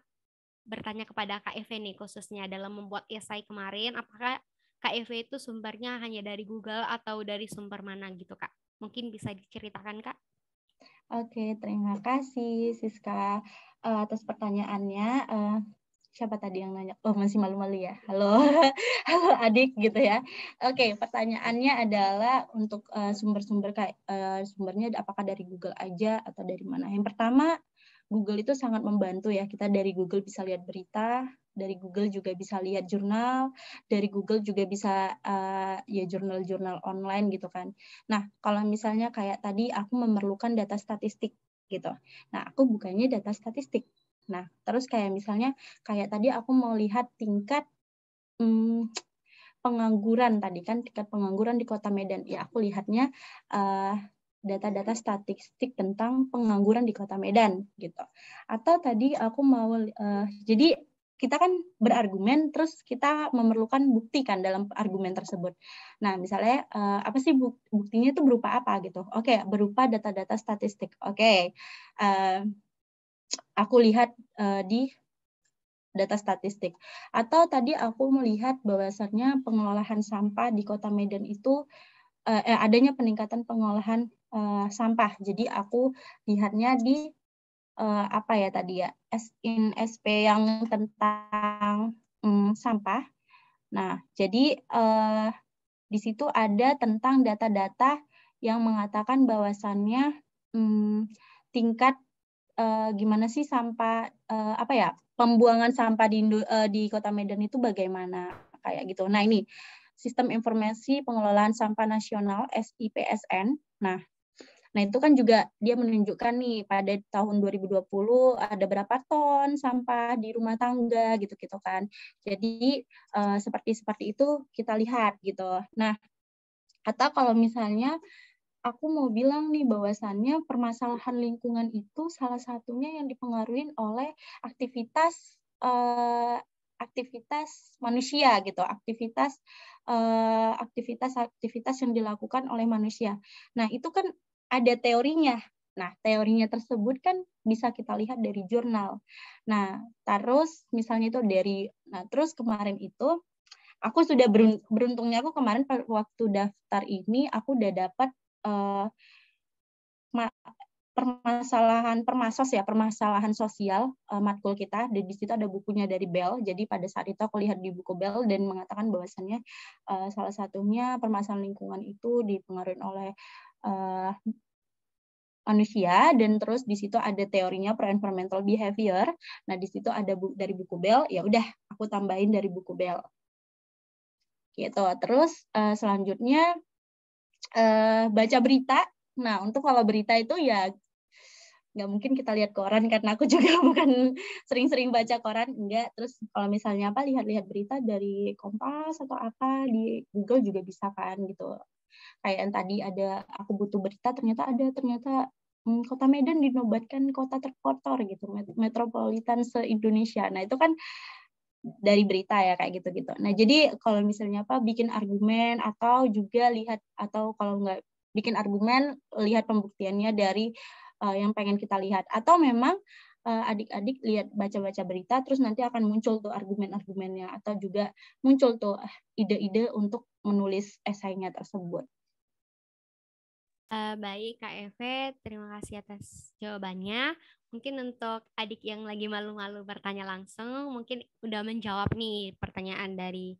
bertanya kepada Kak Eve nih khususnya dalam membuat esai kemarin, apakah Kak Eve itu sumbernya hanya dari Google atau dari sumber mana gitu Kak? Mungkin bisa diceritakan Kak? Oke, terima kasih Siska atas pertanyaannya. siapa tadi yang nanya? Oh, masih malu-malu ya. Halo, halo adik gitu ya. Oke, pertanyaannya adalah untuk sumber-sumber sumbernya apakah dari Google aja atau dari mana? Yang pertama, Google itu sangat membantu ya. Kita dari Google bisa lihat berita, dari Google juga bisa lihat jurnal, dari Google juga bisa ya jurnal-jurnal online gitu kan. Nah, kalau misalnya kayak tadi aku memerlukan data statistik gitu. Nah, aku bukanya data statistik. Nah, terus kayak misalnya kayak tadi aku mau lihat tingkat pengangguran tadi kan, tingkat pengangguran di Kota Medan. Ya, aku lihatnya data-data statistik tentang pengangguran di Kota Medan gitu. Atau tadi aku mau jadi kita kan berargumen terus kita memerlukan bukti kan dalam argumen tersebut. Nah, misalnya apa sih buktinya itu berupa apa gitu? Oke, berupa data-data statistik. Oke. Aku lihat di data statistik. Atau tadi aku melihat bahwasannya pengelolaan sampah di Kota Medan itu adanya peningkatan pengolahan sampah. Jadi aku lihatnya di apa ya tadi ya, SP yang tentang sampah. Nah, jadi di situ ada tentang data-data yang mengatakan bahwasannya tingkat gimana sih sampah apa ya, pembuangan sampah di Kota Medan itu bagaimana kayak gitu. Nah, ini Sistem Informasi Pengelolaan Sampah Nasional SIPSN. Nah, itu kan juga dia menunjukkan nih pada tahun 2020 ada berapa ton sampah di rumah tangga gitu-gitu kan. Jadi seperti itu kita lihat gitu. Nah, atau kalau misalnya aku mau bilang nih bahwasannya permasalahan lingkungan itu salah satunya yang dipengaruhi oleh aktivitas manusia gitu, aktivitas yang dilakukan oleh manusia. Nah, itu kan ada teorinya. Nah, teorinya tersebut kan bisa kita lihat dari jurnal. Nah, terus misalnya itu terus kemarin itu aku sudah beruntungnya aku kemarin waktu daftar ini aku udah dapat permasalahan sosial matkul kita, dan di situ ada bukunya dari Bell. Jadi pada saat itu aku lihat di buku Bell dan mengatakan bahwasannya salah satunya permasalahan lingkungan itu dipengaruhi oleh manusia, dan terus di situ ada teorinya pro-environmental behavior. Nah, di situ ada dari buku Bell, ya udah aku tambahin dari buku Bell. Gitu. Terus selanjutnya baca berita. Nah, untuk kalau berita itu ya nggak mungkin kita lihat koran karena aku juga bukan sering-sering baca koran, enggak. Terus kalau misalnya apa lihat-lihat berita dari Kompas atau apa di Google juga bisa kan gitu. Kayak yang tadi ada aku butuh berita ternyata Kota Medan dinobatkan kota terkotor gitu, metropolitan se-Indonesia. Nah, itu kan dari berita ya kayak gitu-gitu. Nah, jadi kalau misalnya apa bikin argumen atau juga lihat, atau kalau nggak bikin argumen lihat pembuktiannya dari yang pengen kita lihat, atau memang adik-adik lihat baca-baca berita terus nanti akan muncul tuh argumen-argumennya, atau juga muncul tuh ide-ide untuk menulis esainya tersebut. Baik, Kak Eve, terima kasih atas jawabannya. Mungkin untuk adik yang lagi malu-malu bertanya langsung, mungkin udah menjawab nih pertanyaan dari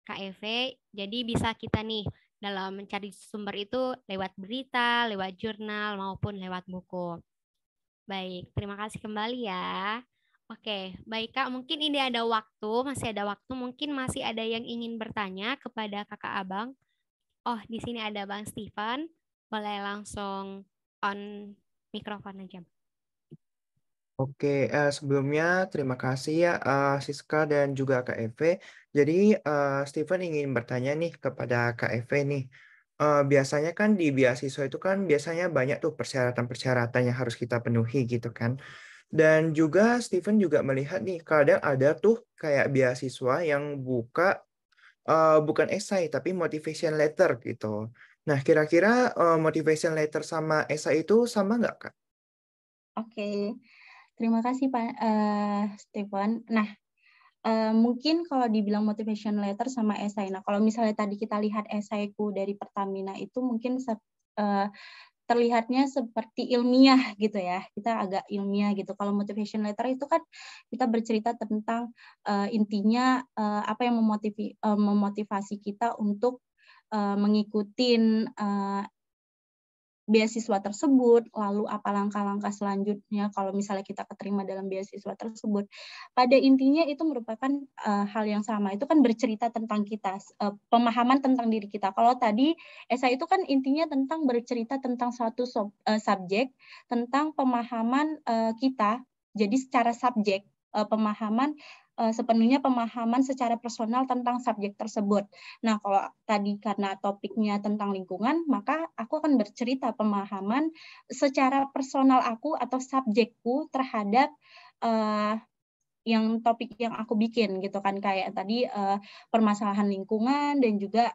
Kak Eve. Jadi bisa kita nih dalam mencari sumber itu lewat berita, lewat jurnal, maupun lewat buku. Baik, terima kasih kembali ya. Oke, baik Kak, mungkin ini masih ada waktu, mungkin masih ada yang ingin bertanya kepada Kakak Abang. Oh, di sini ada Bang Steven. Boleh langsung on mikrofon aja. Oke, sebelumnya terima kasih ya Siska dan juga Kak Eve. Jadi Steven ingin bertanya nih kepada Kak Eve nih. Biasanya kan di beasiswa itu kan biasanya banyak tuh persyaratan-persyaratan yang harus kita penuhi gitu kan. Dan juga Steven juga melihat nih kadang ada tuh kayak beasiswa yang bukan esai tapi motivation letter gitu. Nah, kira-kira motivation letter sama esai itu sama nggak, Kak? Oke. Terima kasih Pak Stefan. Nah, mungkin kalau dibilang motivation letter sama esai. Nah, kalau misalnya tadi kita lihat esaiku dari Pertamina itu mungkin terlihatnya seperti ilmiah gitu ya, kita agak ilmiah gitu. Kalau motivation letter itu kan kita bercerita tentang intinya apa yang memotivasi kita untuk mengikuti beasiswa tersebut, lalu apa langkah-langkah selanjutnya kalau misalnya kita keterima dalam beasiswa tersebut. Pada intinya itu merupakan hal yang sama, itu kan bercerita tentang kita, pemahaman tentang diri kita. Kalau tadi esai itu kan intinya tentang bercerita tentang suatu subjek, tentang pemahaman kita, jadi secara subjek, sepenuhnya pemahaman secara personal tentang subjek tersebut. Nah, kalau tadi karena topiknya tentang lingkungan, maka aku akan bercerita pemahaman secara personal aku atau subjekku terhadap yang topik yang aku bikin gitu kan, kayak tadi permasalahan lingkungan dan juga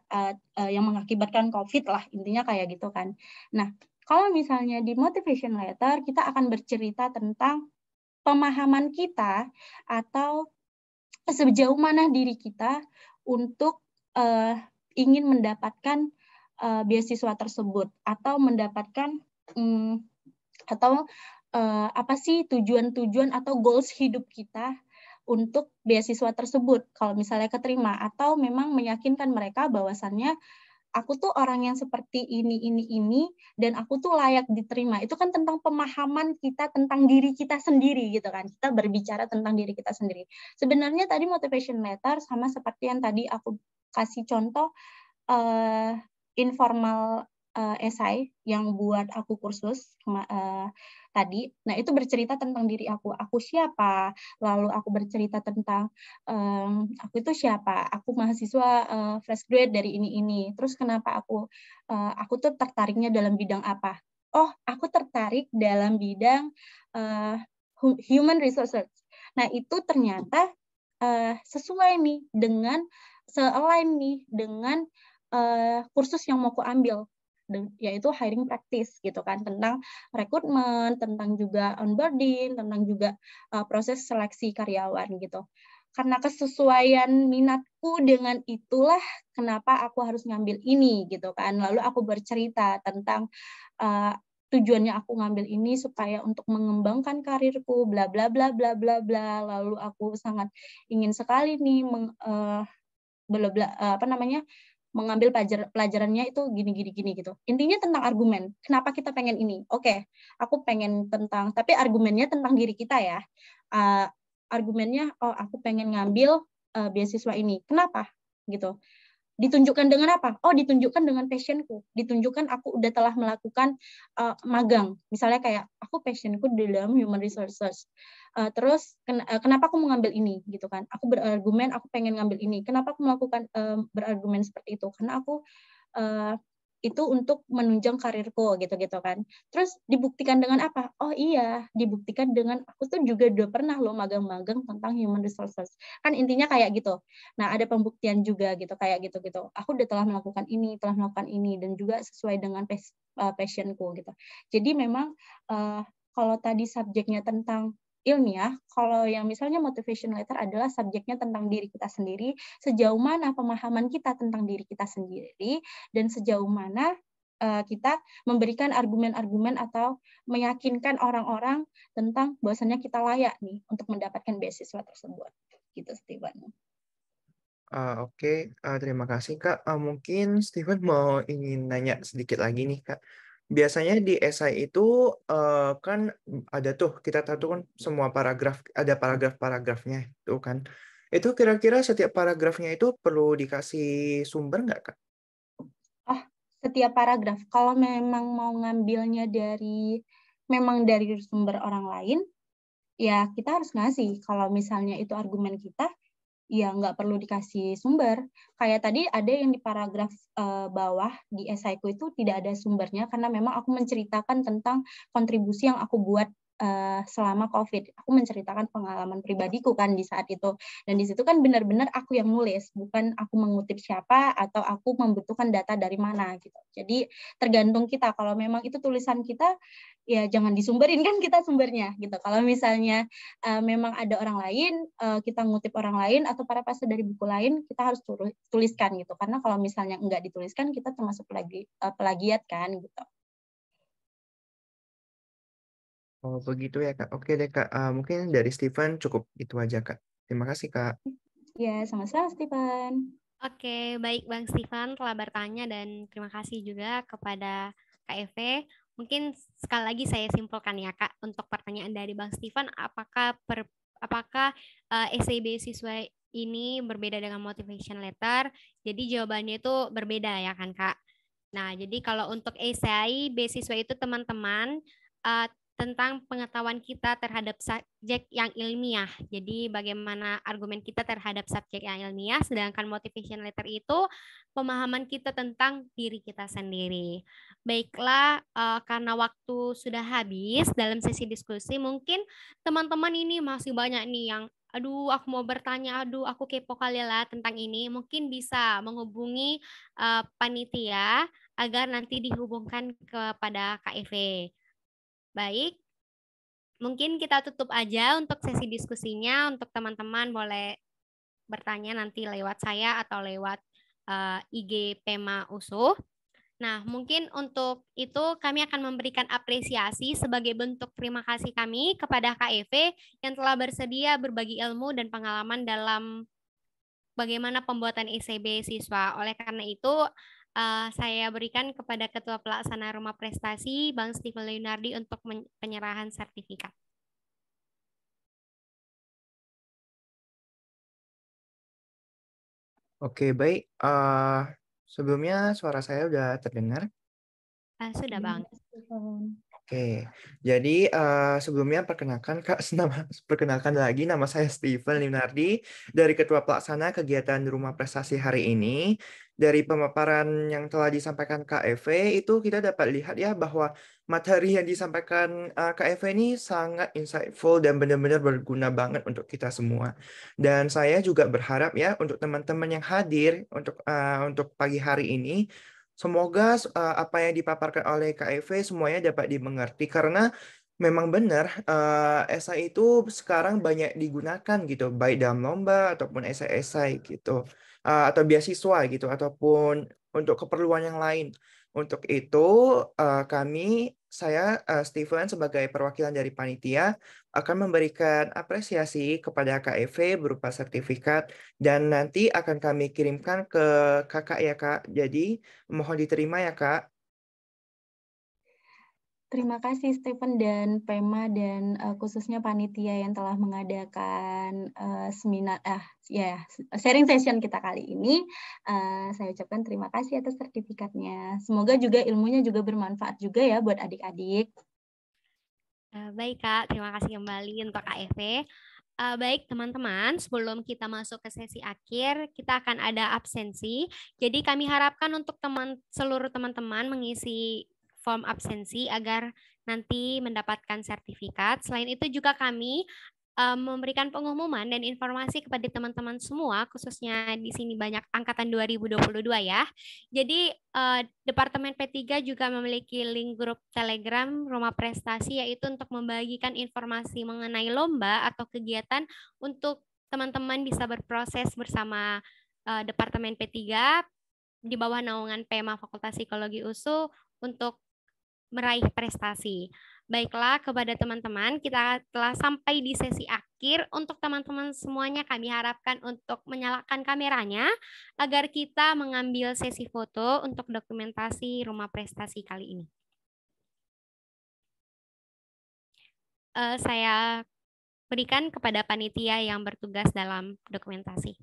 yang mengakibatkan COVID lah, intinya kayak gitu kan. Nah, kalau misalnya di motivation letter kita akan bercerita tentang pemahaman kita atau sejauh mana diri kita untuk ingin mendapatkan beasiswa tersebut atau mendapatkan apa sih tujuan-tujuan atau goals hidup kita untuk beasiswa tersebut kalau misalnya keterima, atau memang meyakinkan mereka bahwasannya aku tuh orang yang seperti ini, dan aku tuh layak diterima. Itu kan tentang pemahaman kita tentang diri kita sendiri gitu kan. Kita berbicara tentang diri kita sendiri. Sebenarnya tadi motivation letter sama seperti yang tadi aku kasih contoh informal esai yang buat aku kursus tadi. Nah, itu bercerita tentang diri aku. Aku siapa? Lalu aku bercerita tentang aku itu siapa? Aku mahasiswa fresh grade dari ini. Terus kenapa aku tuh tertariknya dalam bidang apa? Oh, aku tertarik dalam bidang human resources. Nah, itu ternyata sesuai nih dengan se-align nih dengan kursus yang mau aku ambil, yaitu hiring practice gitu kan, tentang rekrutmen, tentang juga onboarding, tentang juga proses seleksi karyawan gitu. Karena kesesuaian minatku dengan itulah kenapa aku harus ngambil ini gitu kan. Lalu aku bercerita tentang tujuannya aku ngambil ini supaya untuk mengembangkan karirku, bla bla bla bla bla bla. Lalu aku sangat ingin sekali nih mengambil pelajarannya itu gini gitu. Intinya tentang argumen. Kenapa kita pengen ini? Oke, aku pengen tentang, tapi argumennya tentang diri kita ya. Argumennya, oh aku pengen ngambil beasiswa ini. Kenapa? Gitu. Ditunjukkan dengan apa? Oh, ditunjukkan dengan passionku. Ditunjukkan aku udah telah melakukan magang. Misalnya kayak aku passionku di dalam human resources. Terus kenapa aku mengambil ini gitu kan? Aku berargumen aku pengen ngambil ini. Kenapa aku melakukan berargumen seperti itu? Karena aku itu untuk menunjang karirku gitu kan. Terus dibuktikan dengan apa? Oh iya, dibuktikan dengan aku tuh juga udah pernah loh magang-magang tentang human resources. Kan intinya kayak gitu. Nah, ada pembuktian juga gitu kayak gitu. Aku udah telah melakukan ini dan juga sesuai dengan passionku gitu. Jadi memang kalau tadi subjeknya tentang ilmiah, kalau yang misalnya motivation letter adalah subjeknya tentang diri kita sendiri, sejauh mana pemahaman kita tentang diri kita sendiri, dan sejauh mana kita memberikan argumen-argumen atau meyakinkan orang-orang tentang bahwasannya kita layak nih untuk mendapatkan beasiswa tersebut. Gitu, Steven. Oke, terima kasih Kak. Mungkin Steven mau ingin nanya sedikit lagi nih Kak. Biasanya di esai itu kan ada tuh, kita tahu tuh kan semua paragraf, ada paragraf-paragrafnya itu kan. Itu kira-kira setiap paragrafnya itu perlu dikasih sumber nggak Kak? Oh, setiap paragraf. Kalau memang mau ngambilnya memang dari sumber orang lain, ya kita harus ngasih. Kalau misalnya itu argumen kita, ya nggak perlu dikasih sumber. Kayak tadi ada yang di paragraf bawah di esaiku itu tidak ada sumbernya karena memang aku menceritakan tentang kontribusi yang aku buat selama COVID. Aku menceritakan pengalaman pribadiku kan di saat itu. Dan di situ kan benar-benar aku yang nulis, bukan aku mengutip siapa atau aku membutuhkan data dari mana gitu. Jadi tergantung kita. Kalau memang itu tulisan kita, ya jangan disumberin kan kita sumbernya gitu. Kalau misalnya memang ada orang lain, kita ngutip orang lain atau parafrase dari buku lain, kita harus tuliskan gitu. Karena kalau misalnya nggak dituliskan, kita termasuk pelagiat kan gitu. Oh, begitu ya, Kak. Oke deh, Kak. Mungkin dari Steven cukup itu aja, Kak. Terima kasih, Kak. Ya, sama-sama, Stephen. Oke, baik Bang Steven telah bertanya dan terima kasih juga kepada Kak Eve. Mungkin sekali lagi saya simpulkan ya Kak, untuk pertanyaan dari Bang Steven, apakah essay beasiswa ini berbeda dengan motivation letter? Jadi jawabannya itu berbeda ya kan Kak. Nah, jadi kalau untuk essay beasiswa itu teman-teman uh, tentang pengetahuan kita terhadap subjek yang ilmiah. Jadi bagaimana argumen kita terhadap subjek yang ilmiah, sedangkan motivation letter itu pemahaman kita tentang diri kita sendiri. Baiklah, karena waktu sudah habis dalam sesi diskusi, mungkin teman-teman ini masih banyak nih yang aduh aku mau bertanya, aduh aku kepo kali lah tentang ini. Mungkin bisa menghubungi panitia agar nanti dihubungkan kepada KEV. Baik, mungkin kita tutup aja untuk sesi diskusinya. Untuk teman-teman boleh bertanya nanti lewat saya atau lewat IG Pema USU. Nah, mungkin untuk itu kami akan memberikan apresiasi sebagai bentuk terima kasih kami kepada KEV yang telah bersedia berbagi ilmu dan pengalaman dalam bagaimana pembuatan ICB siswa. Oleh karena itu, saya berikan kepada Ketua Pelaksana Rumah Prestasi, Bang Steven Leonardi, untuk penyerahan sertifikat. Oke, baik. Sebelumnya suara saya udah terdengar. Sudah, Bang. Oke, jadi sebelumnya perkenalkan lagi nama saya Steven Leonardi dari Ketua Pelaksana Kegiatan Rumah Prestasi hari ini. Dari pemaparan yang telah disampaikan KEV itu kita dapat lihat ya bahwa materi yang disampaikan KEV ini sangat insightful dan benar-benar berguna banget untuk kita semua. Dan saya juga berharap ya untuk teman-teman yang hadir untuk pagi hari ini. Semoga apa yang dipaparkan oleh KEV semuanya dapat dimengerti karena memang benar esai itu sekarang banyak digunakan gitu baik dalam lomba ataupun esai-esai gitu atau beasiswa gitu ataupun untuk keperluan yang lain. Untuk itu saya Steven sebagai perwakilan dari panitia akan memberikan apresiasi kepada KEV berupa sertifikat dan nanti akan kami kirimkan ke kakak ya Kak. Jadi mohon diterima ya, Kak. Terima kasih Stephen dan Pema dan khususnya panitia yang telah mengadakan sharing session kita kali ini. Saya ucapkan terima kasih atas sertifikatnya. Semoga juga ilmunya juga bermanfaat juga ya buat adik-adik. Baik Kak, terima kasih kembali untuk KEV. Baik teman-teman, sebelum kita masuk ke sesi akhir, kita akan ada absensi. Jadi kami harapkan untuk seluruh teman-teman mengisi form absensi agar nanti mendapatkan sertifikat. Selain itu juga kami memberikan pengumuman dan informasi kepada teman-teman semua, khususnya di sini banyak angkatan 2022 ya. Jadi Departemen P3 juga memiliki link grup Telegram Rumah Prestasi, yaitu untuk membagikan informasi mengenai lomba atau kegiatan untuk teman-teman bisa berproses bersama Departemen P3 di bawah naungan PEMA Fakultas Psikologi USU untuk meraih prestasi. Baiklah, kepada teman-teman, kita telah sampai di sesi akhir. Untuk teman-teman semuanya, kami harapkan untuk menyalakan kameranya agar kita mengambil sesi foto untuk dokumentasi rumah prestasi kali ini. Saya berikan kepada panitia yang bertugas dalam dokumentasi.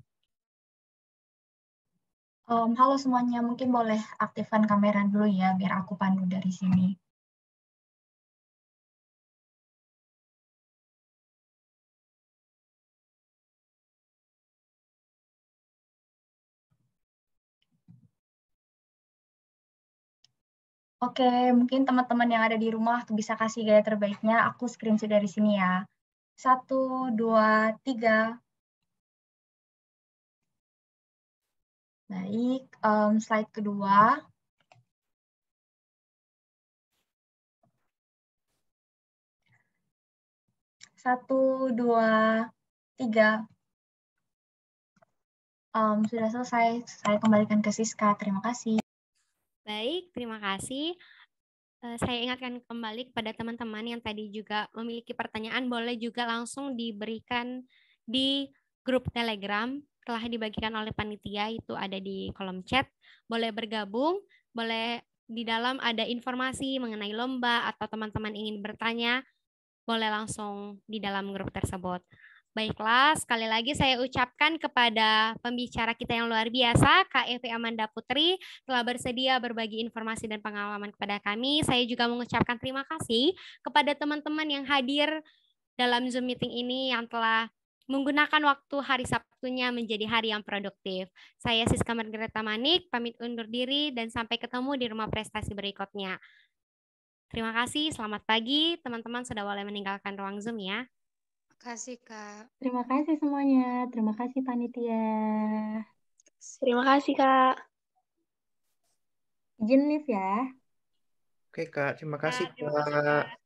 Halo semuanya, mungkin boleh aktifkan kamera dulu ya, biar aku pandu dari sini. Oke, mungkin teman-teman yang ada di rumah bisa kasih gaya terbaiknya, aku screenshot dari sini ya. 1, 2, 3. Baik, slide kedua. Satu, dua, tiga. Sudah selesai, saya kembalikan ke Siska. Terima kasih. Baik, terima kasih. Saya ingatkan kembali kepada teman-teman yang tadi juga memiliki pertanyaan, boleh juga langsung diberikan di grup Telegram, telah dibagikan oleh panitia, itu ada di kolom chat. Boleh bergabung, boleh di dalam ada informasi mengenai lomba atau teman-teman ingin bertanya, boleh langsung di dalam grup tersebut. Baiklah, sekali lagi saya ucapkan kepada pembicara kita yang luar biasa, Kak Evi Amanda Putri, telah bersedia berbagi informasi dan pengalaman kepada kami. Saya juga mengucapkan terima kasih kepada teman-teman yang hadir dalam Zoom meeting ini yang telah menggunakan waktu hari Sabtunya menjadi hari yang produktif. Saya Siska Margareta Manik, pamit undur diri dan sampai ketemu di rumah prestasi berikutnya. Terima kasih, selamat pagi. Teman-teman sudah boleh meninggalkan ruang Zoom ya. Terima kasih, Kak. Terima kasih semuanya. Terima kasih panitia. Terima kasih, Kak. Izin live ya. Oke, Kak. Terima kasih, Terima kasih, Kak. Kak.